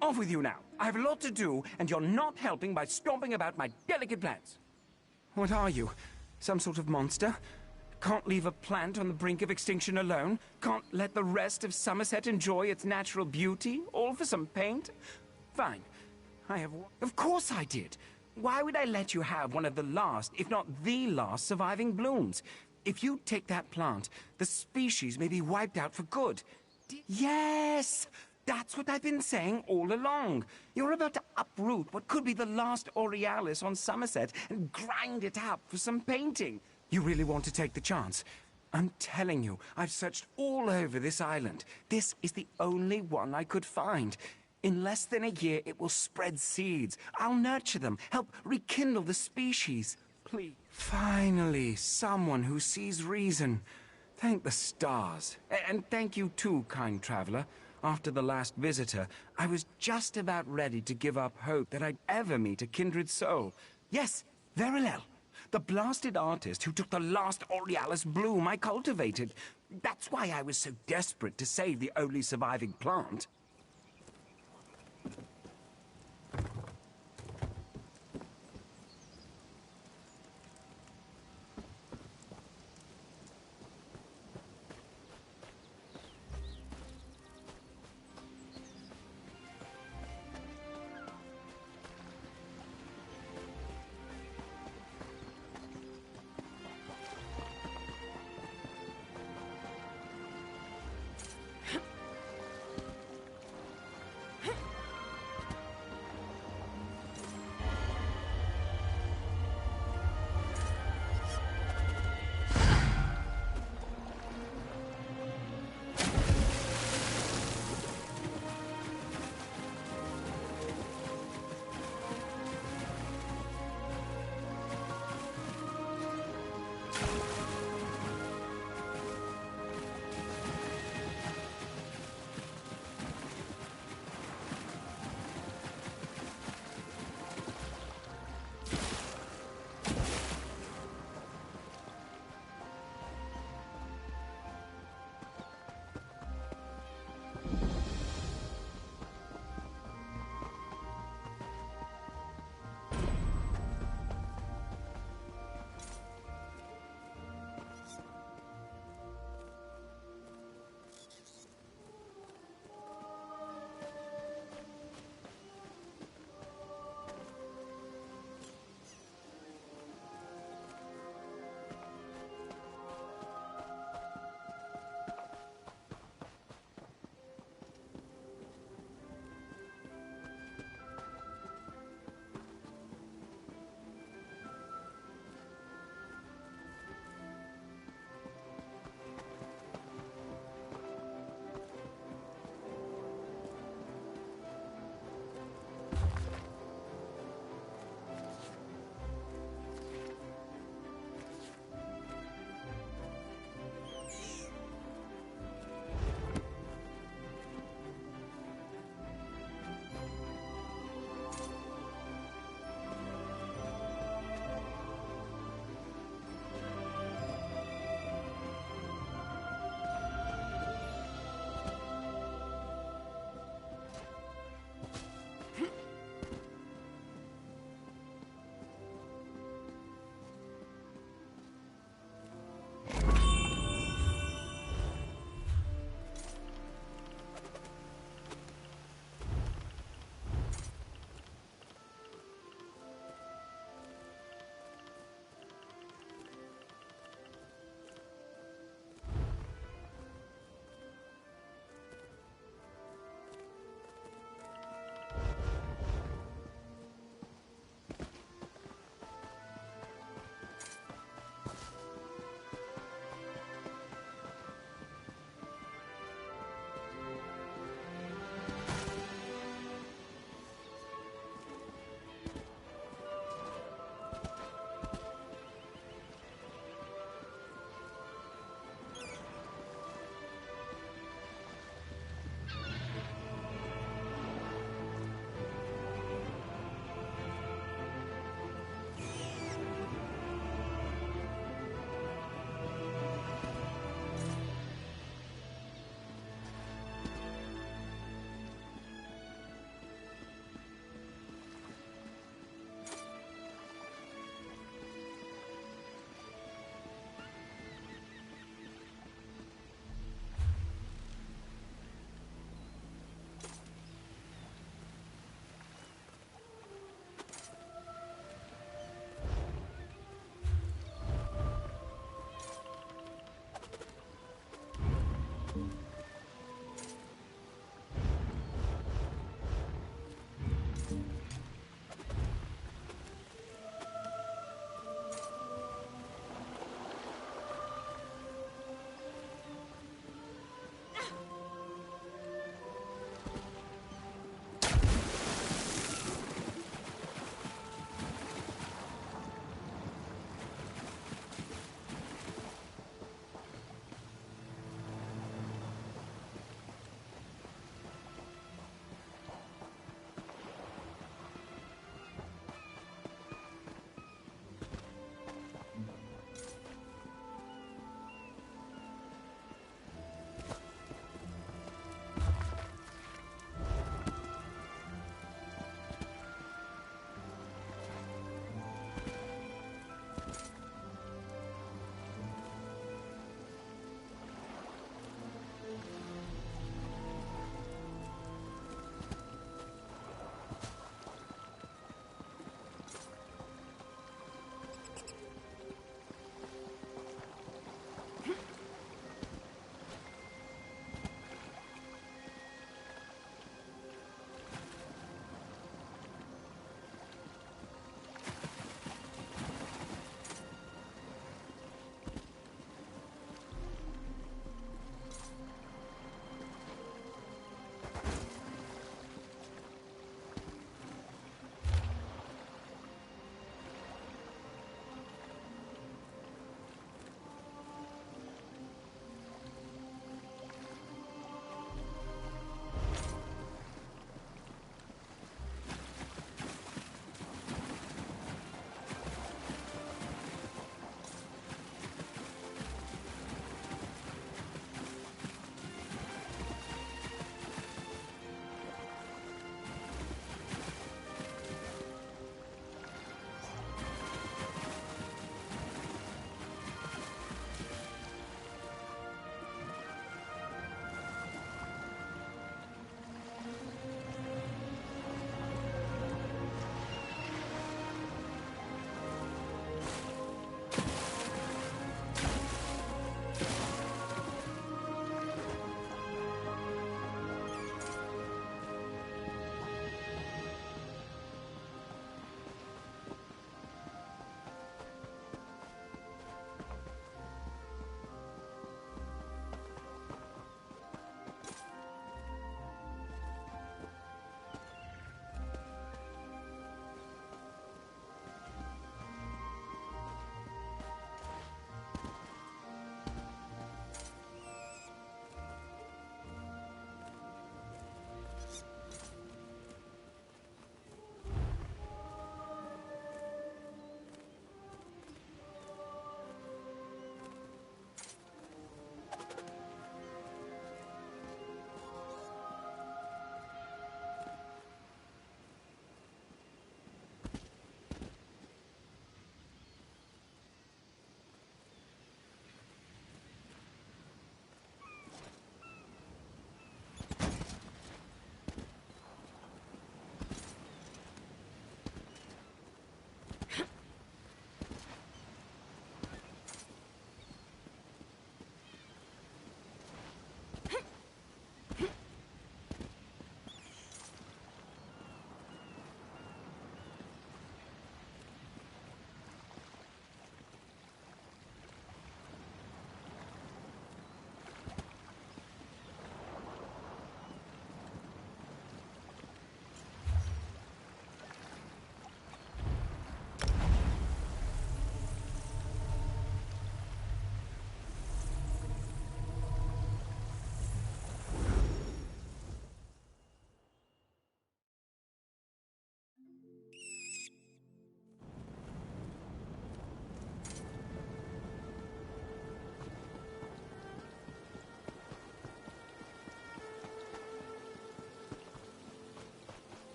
Off with you now. I have a lot to do, and you're not helping by stomping about my delicate plants. What are you? Some sort of monster? Can't leave a plant on the brink of extinction alone? Can't let the rest of Somerset enjoy its natural beauty? All for some paint? Fine. I have... Of course I did. Why would I let you have one of the last, if not the last, surviving blooms? If you take that plant, the species may be wiped out for good. Yes! That's what I've been saying all along. You're about to uproot what could be the last Aurealis on Somerset and grind it up for some painting. You really want to take the chance? I'm telling you, I've searched all over this island. This is the only one I could find. In less than a year, it will spread seeds. I'll nurture them, help rekindle the species. Please. Finally, someone who sees reason. Thank the stars. And thank you too, kind traveler. After the last visitor, I was just about ready to give up hope that I'd ever meet a kindred soul. Yes, Verilel. The blasted artist who took the last Aurealis bloom I cultivated. That's why I was so desperate to save the only surviving plant.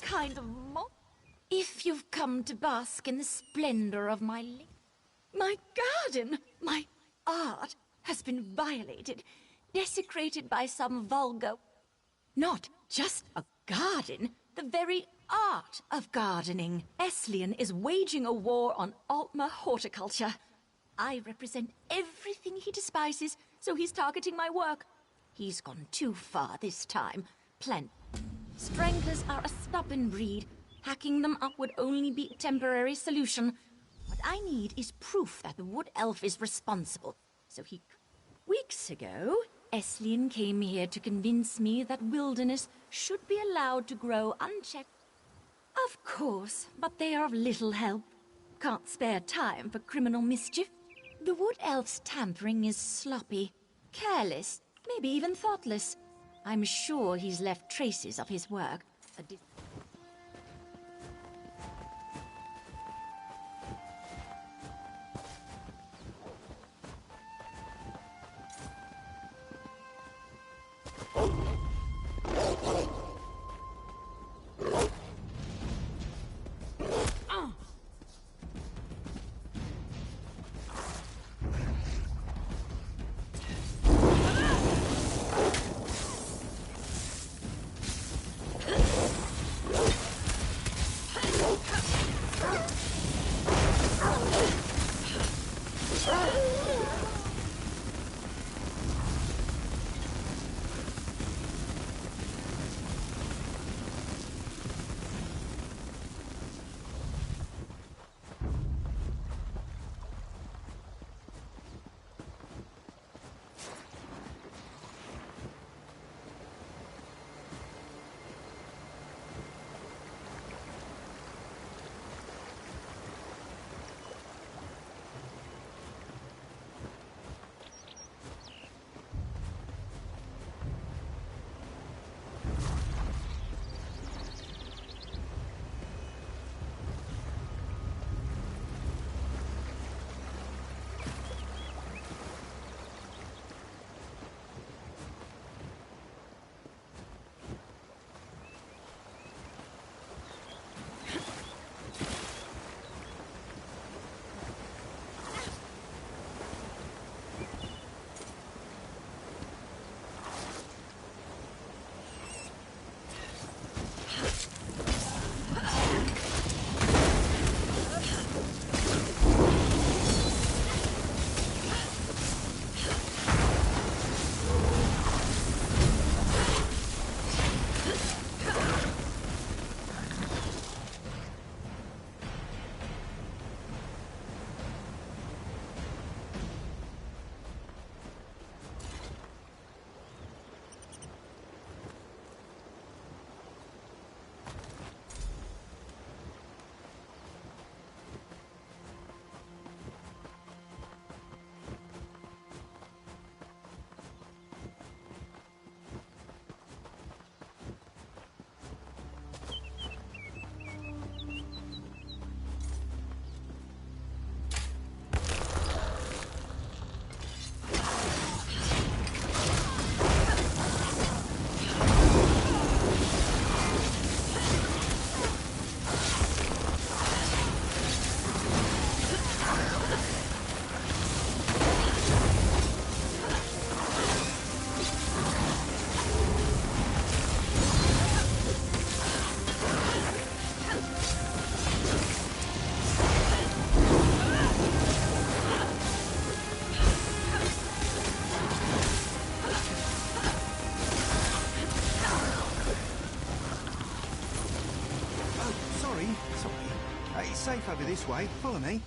kind of mob. If you've come to bask in the splendor of my garden, my art has been violated, desecrated by some vulgar... Not just a garden, the very art of gardening. Eslian is waging a war on Altmer horticulture. I represent everything he despises, so he's targeting my work. He's gone too far this time. Stranglers are a stubborn breed. Hacking them up would only be a temporary solution. What I need is proof that the wood elf is responsible. So weeks ago, Eslian came here to convince me that wilderness should be allowed to grow unchecked. Of course, but they are of little help. Can't spare time for criminal mischief. The wood elf's tampering is sloppy, careless, maybe even thoughtless. I'm sure he's left traces of his work. Safe over this way. Follow me.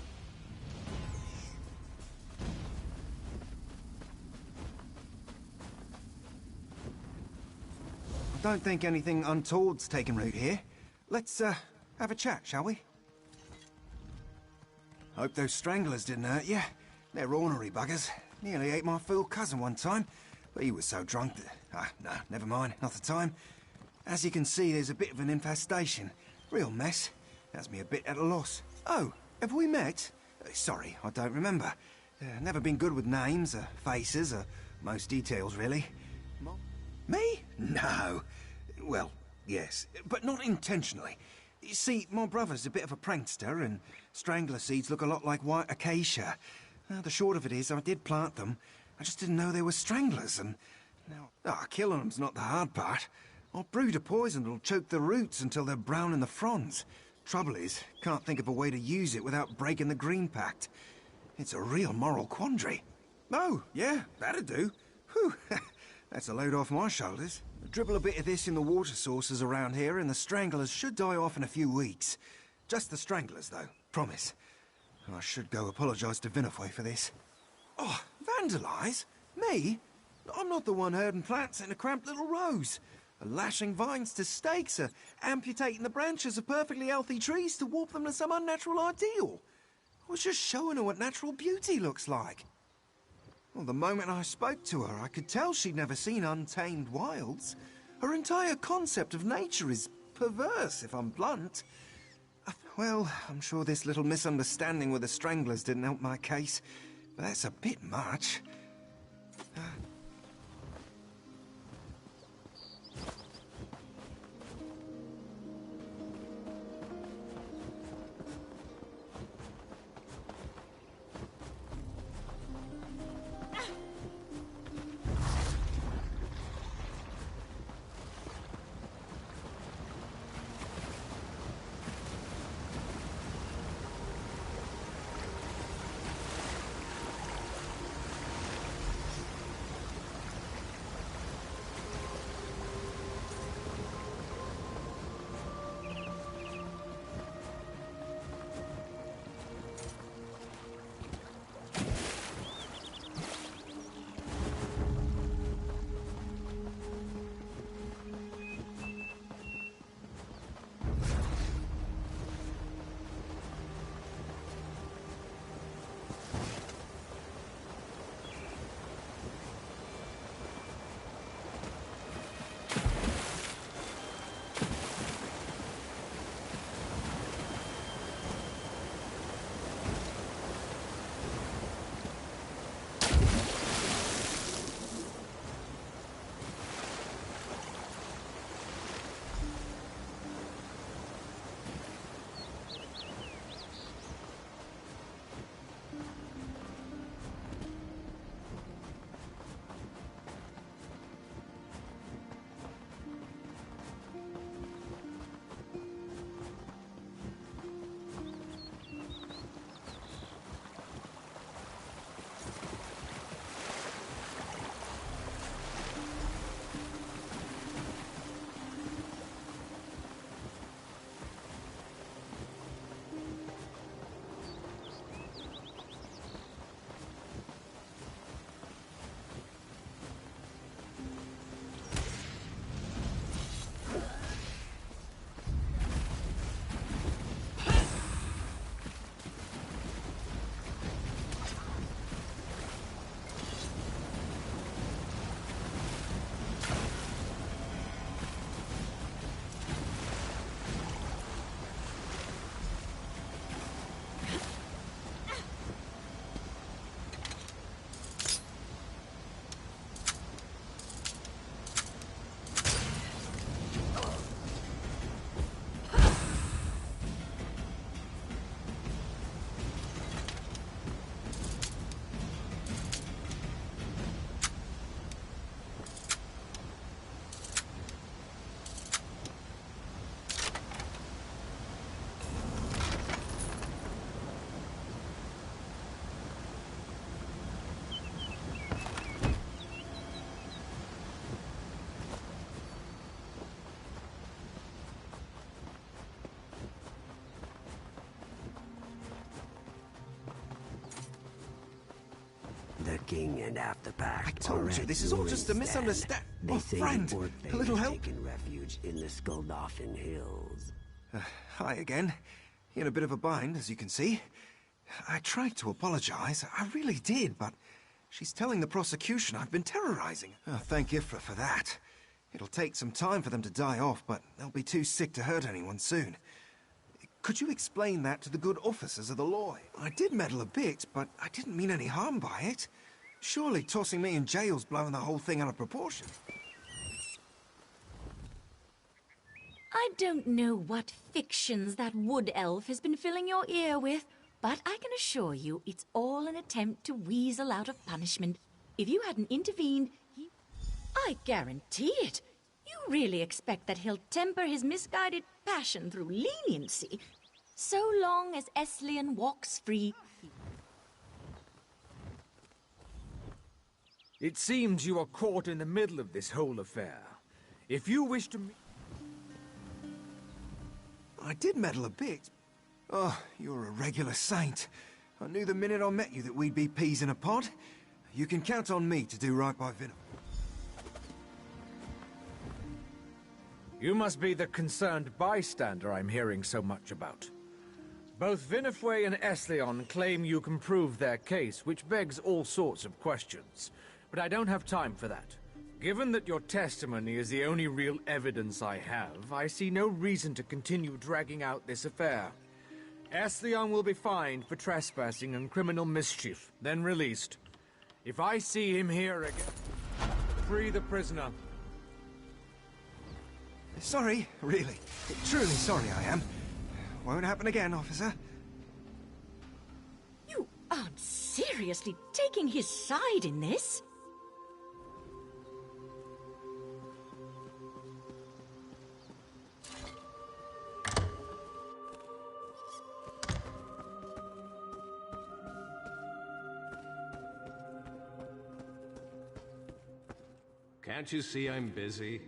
I don't think anything untoward's taken root here. Let's, have a chat, shall we? Hope those stranglers didn't hurt you. They're ornery buggers. Nearly ate my fool cousin one time, but he was so drunk that... no, never mind, not the time. As you can see, there's a bit of an infestation. Real mess. Has me a bit at a loss. Oh, have we met? Sorry, I don't remember. Never been good with names, or faces, or most details, really. Me? No. Well, yes, but not intentionally. You see, my brother's a bit of a prankster, and strangler seeds look a lot like white acacia. The short of it is, I did plant them. I just didn't know they were stranglers, and now... killing them's not the hard part. I'll brew a poison that'll choke the roots until they're brown in the fronds. Trouble is, can't think of a way to use it without breaking the Green Pact. It's a real moral quandary. Oh, yeah, that'd do. Whew, that's a load off my shoulders. Dribble a bit of this in the water sources around here and the stranglers should die off in a few weeks. Just the stranglers, though, promise. I should go apologise to Vinofoy for this. Oh, vandalise? Me? I'm not the one herding plants in a cramped little rose. Lashing vines to stakes, amputating the branches of perfectly healthy trees to warp them to some unnatural ideal. I was just showing her what natural beauty looks like. Well, the moment I spoke to her, I could tell she'd never seen untamed wilds. Her entire concept of nature is perverse, if I'm blunt. Well, I'm sure this little misunderstanding with the stranglers didn't help my case, but that's a bit much. The king and half the pack. I told you, this is all just a misunderstanding. They say friend, the a little help? taken refuge in the Skuldafin Hills. Hi again. In a bit of a bind, as you can see. I tried to apologize. I really did, but she's telling the prosecution I've been terrorizing. Oh, thank Ifra for that. It'll take some time for them to die off, but they'll be too sick to hurt anyone soon. Could you explain that to the good officers of the law? I did meddle a bit, but I didn't mean any harm by it. Surely tossing me in jail's blowing the whole thing out of proportion. I don't know what fictions that wood elf has been filling your ear with, but I can assure you it's all an attempt to weasel out of punishment. If you hadn't intervened, I guarantee it. You really expect that he'll temper his misguided passion through leniency? So long as Eslian walks free. It seems you are caught in the middle of this whole affair. If you wish to... I did meddle a bit. Oh, you're a regular saint. I knew the minute I met you that we'd be peas in a pod. You can count on me to do right by Vin. You must be the concerned bystander I'm hearing so much about. Both Vinifwe and Esleon claim you can prove their case, which begs all sorts of questions. But I don't have time for that. Given that your testimony is the only real evidence I have, I see no reason to continue dragging out this affair. Esleon will be fined for trespassing and criminal mischief, then released. If I see him here again, free the prisoner. Sorry, really. Truly sorry I am. Won't happen again, officer. You aren't seriously taking his side in this? Can't you see I'm busy?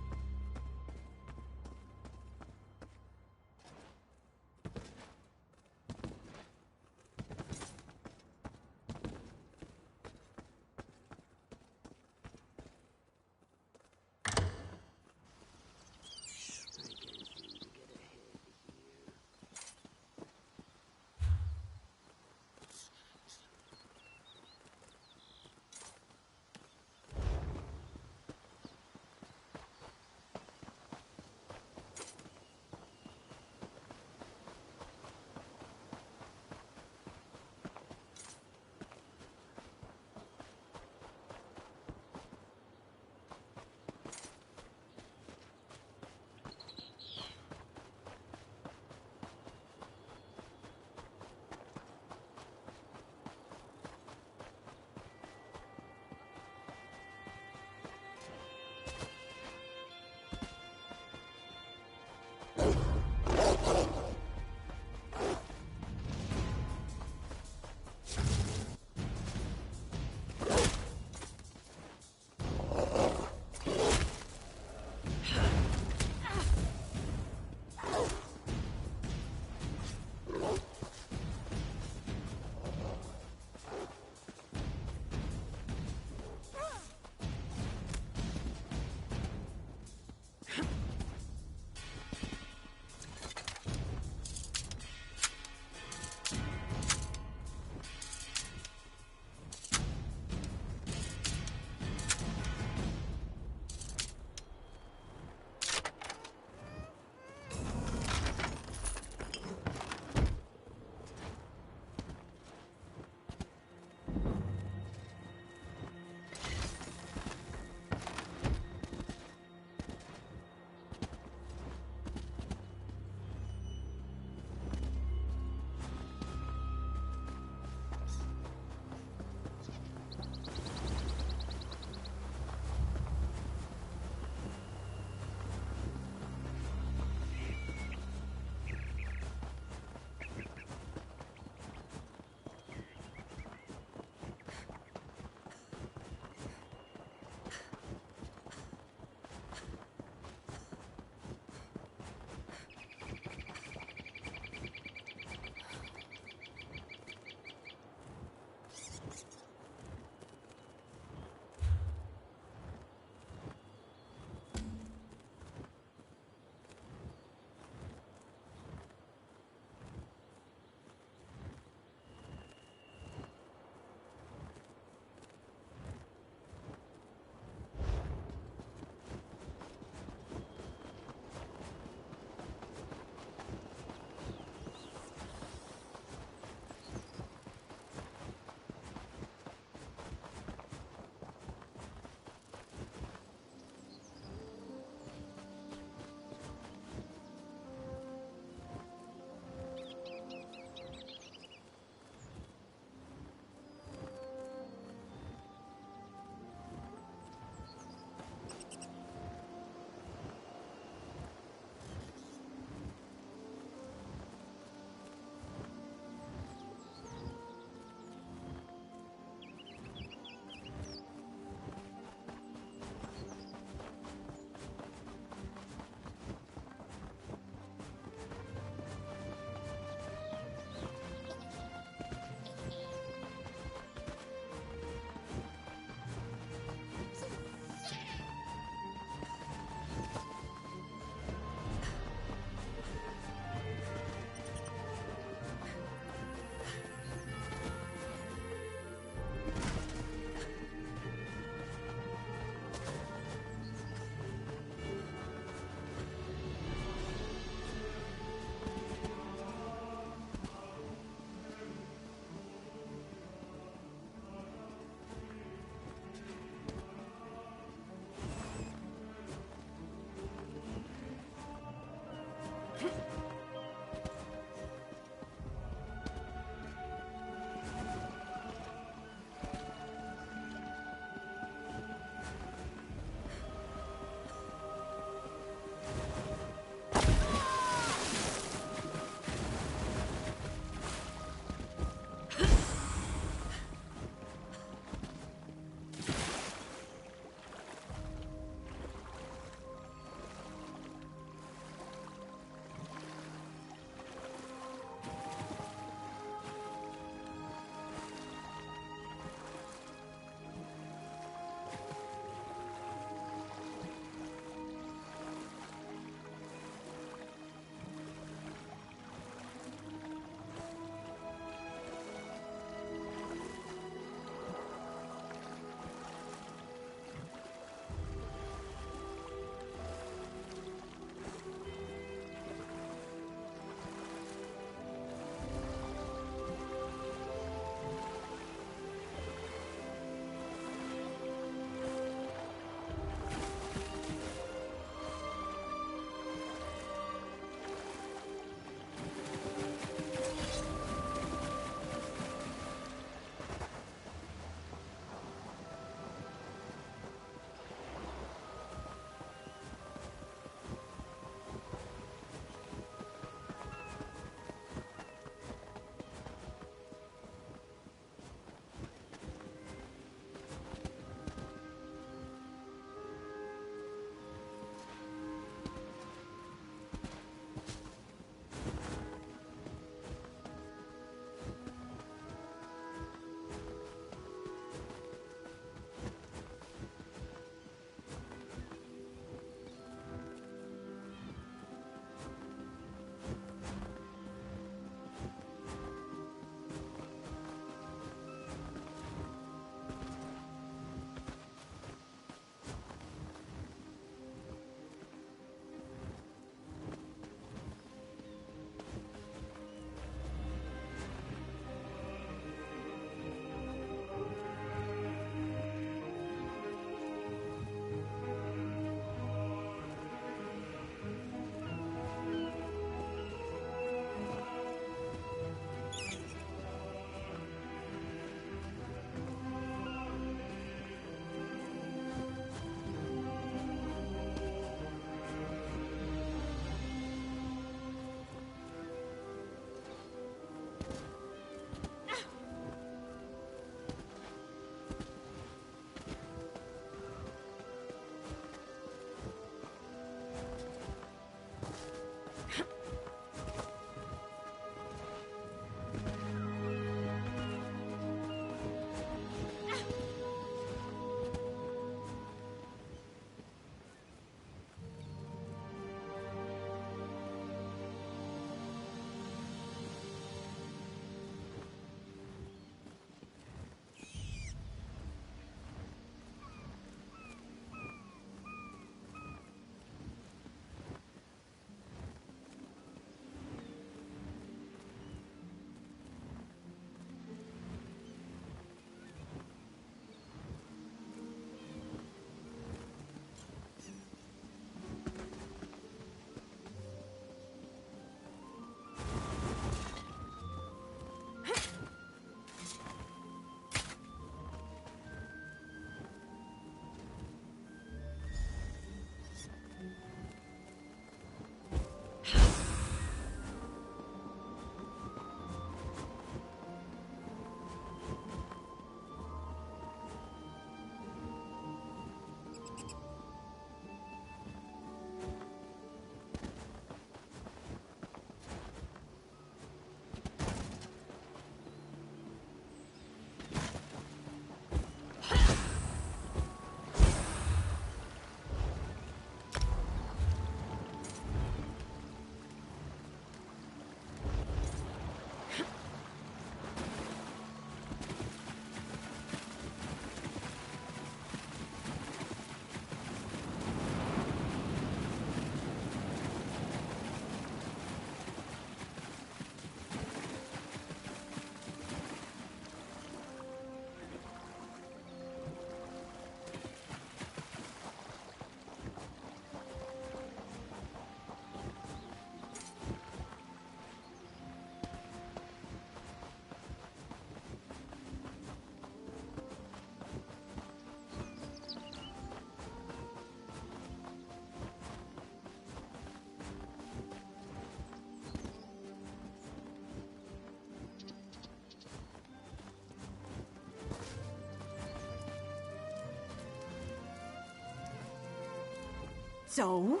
So,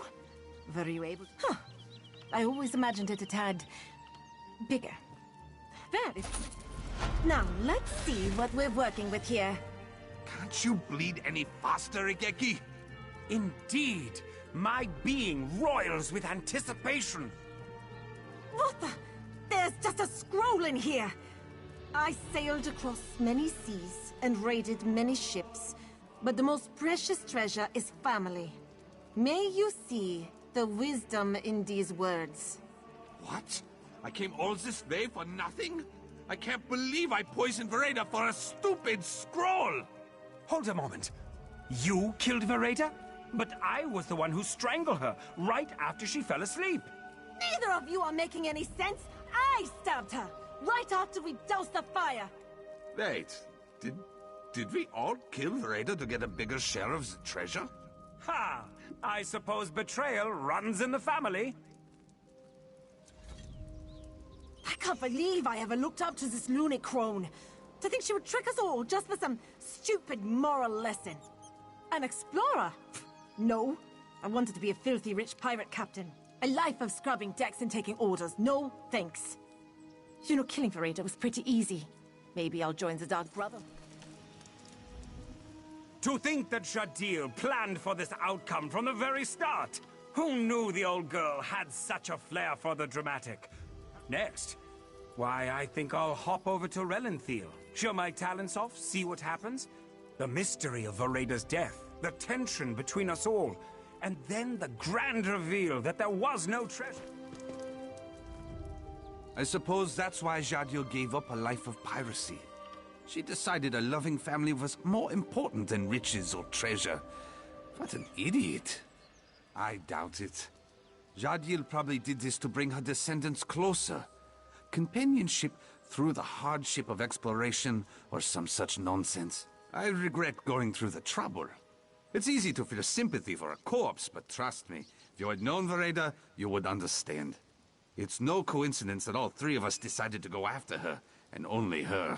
were you able... Huh. I always imagined it a tad... bigger. Very... Now, let's see what we're working with here. Can't you bleed any faster, Igeki? Indeed! My being roils with anticipation! What the... There's just a scroll in here! I sailed across many seas and raided many ships, but the most precious treasure is family. May you see the wisdom in these words. What? I came all this way for nothing? I can't believe I poisoned Vereda for a stupid scroll! Hold a moment. You killed Vereda? But I was the one who strangled her right after she fell asleep. Neither of you are making any sense! I stabbed her! Right after we doused the fire! Wait, did we all kill Vereda to get a bigger share of the treasure? Ha! I suppose betrayal runs in the family. I can't believe I ever looked up to this lunatic crone. To think she would trick us all just for some stupid moral lesson. An explorer? No. I wanted to be a filthy rich pirate captain. A life of scrubbing decks and taking orders. No, thanks. You know, killing Vereda was pretty easy. Maybe I'll join the Dark Brother. To think that Jadil planned for this outcome from the very start! Who knew the old girl had such a flair for the dramatic? Next? Why, I think I'll hop over to Relenthiel, show my talents off, see what happens. The mystery of Vereda's death, the tension between us all, and then the grand reveal that there was no treasure. I suppose that's why Jadil gave up a life of piracy. She decided a loving family was more important than riches or treasure. What an idiot. I doubt it. Jadil probably did this to bring her descendants closer. Companionship through the hardship of exploration or some such nonsense. I regret going through the trouble. It's easy to feel sympathy for a corpse, but trust me, if you had known Vereda, you would understand. It's no coincidence that all three of us decided to go after her, and only her.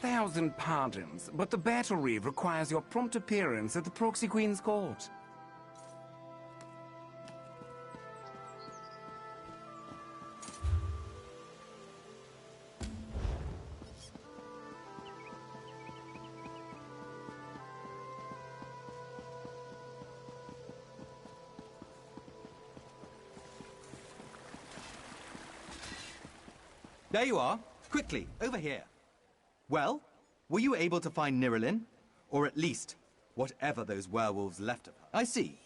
1,000 pardons, but the battle reeve requires your prompt appearance at the Proxy Queen's court. There you are. Quickly, over here. Well, were you able to find Nirelin? Or at least, whatever those werewolves left of her? I see.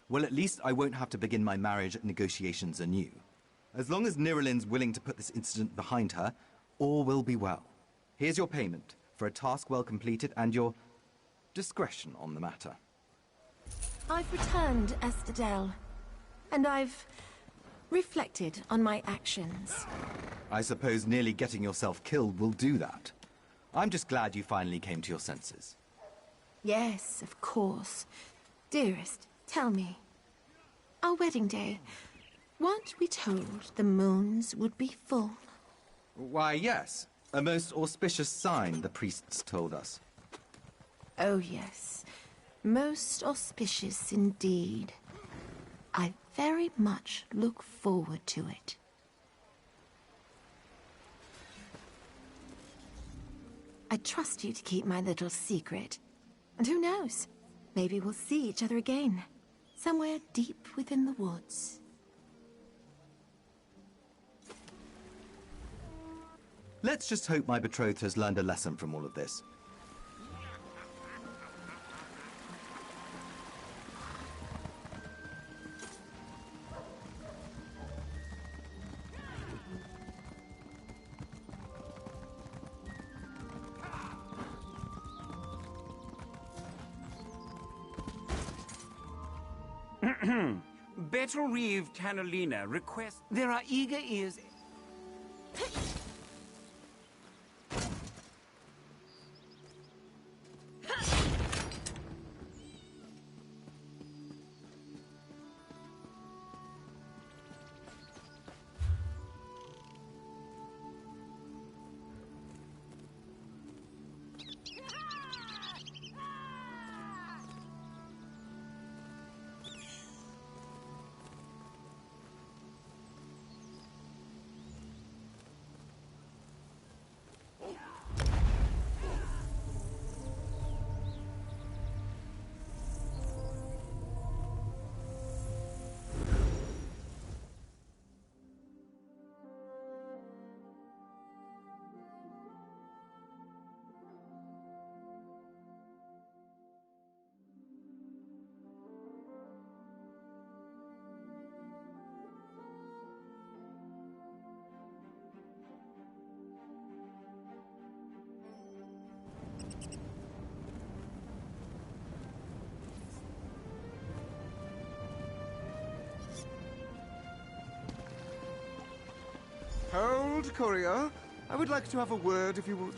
Well, at least I won't have to begin my marriage negotiations anew. As long as Nirelin's willing to put this incident behind her, all will be well. Here's your payment for a task well completed and your discretion on the matter. I've returned, Estadelle, and I've reflected on my actions. I suppose nearly getting yourself killed will do that. I'm just glad you finally came to your senses. Yes, of course. Dearest, tell me. Our wedding day, weren't we told the moons would be full? Why, yes. A most auspicious sign, the priests told us. Oh, yes. Most auspicious indeed. I very much look forward to it. I trust you to keep my little secret. And who knows? Maybe we'll see each other again. Somewhere deep within the woods. Let's just hope my betrothed has learned a lesson from all of this. Battle Reeve Tanalina requests... There are eager ears... Hold, courier. I would like to have a word, if you would.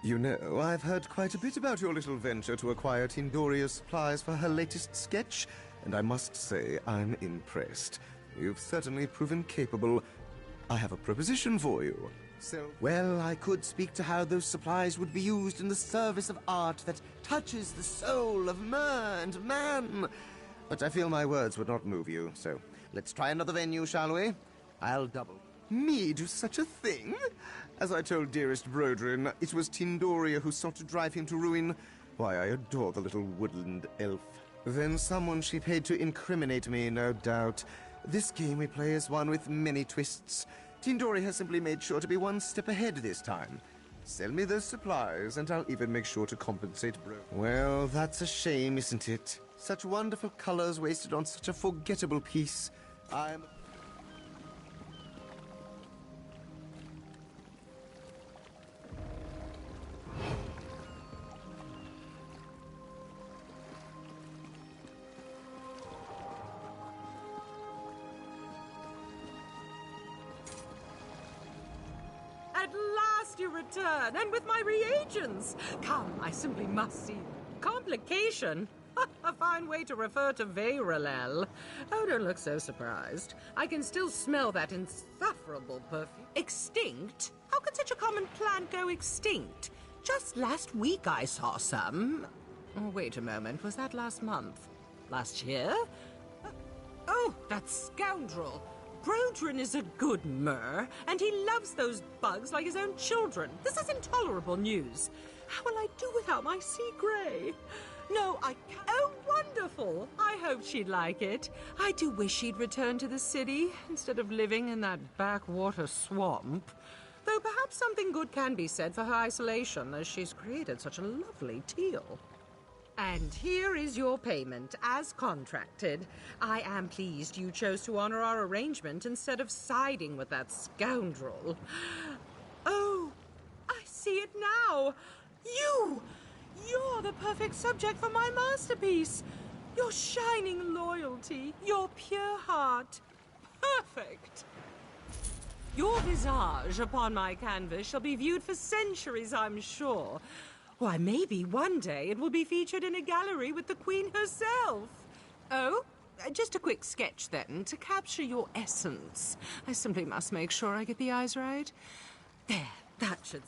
You know, I've heard quite a bit about your little venture to acquire Tindoria's supplies for her latest sketch, and I must say I'm impressed. You've certainly proven capable. I have a proposition for you. Well, I could speak to how those supplies would be used in the service of art that touches the soul of mer and man. But I feel my words would not move you, so let's try another venue, shall we? I'll double. Me do such a thing? As I told dearest Brodrin, it was Tindoria who sought to drive him to ruin. Why, I adore the little woodland elf. Then someone she paid to incriminate me, no doubt. This game we play is one with many twists. Tindoria has simply made sure to be one step ahead this time. Sell me those supplies, and I'll even make sure to compensate Bro. Well, that's a shame, isn't it? Such wonderful colors wasted on such a forgettable piece. At last you return, and with my reagents! Come, I simply must see you. Complication? A fine way to refer to Verilel. Oh, don't look so surprised. I can still smell that insufferable perfume. Extinct? How could such a common plant go extinct? Just last week I saw some. Oh, wait a moment, was that last month? Last year? Oh, that scoundrel! Brodrin is a good Mer, and he loves those bugs like his own children. This is intolerable news. How will I do without my sea grey? No, I can't. Oh, wonderful! I hope she'd like it. I do wish she'd return to the city instead of living in that backwater swamp. Though perhaps something good can be said for her isolation, as she's created such a lovely teal. And here is your payment, as contracted. I am pleased you chose to honor our arrangement instead of siding with that scoundrel. Oh, I see it now. You're the perfect subject for my masterpiece. Your shining loyalty, your pure heart. Perfect. Your visage upon my canvas shall be viewed for centuries, I'm sure. Why, maybe one day it will be featured in a gallery with the Queen herself. Oh, just a quick sketch then, to capture your essence. I simply must make sure I get the eyes right. There, that should...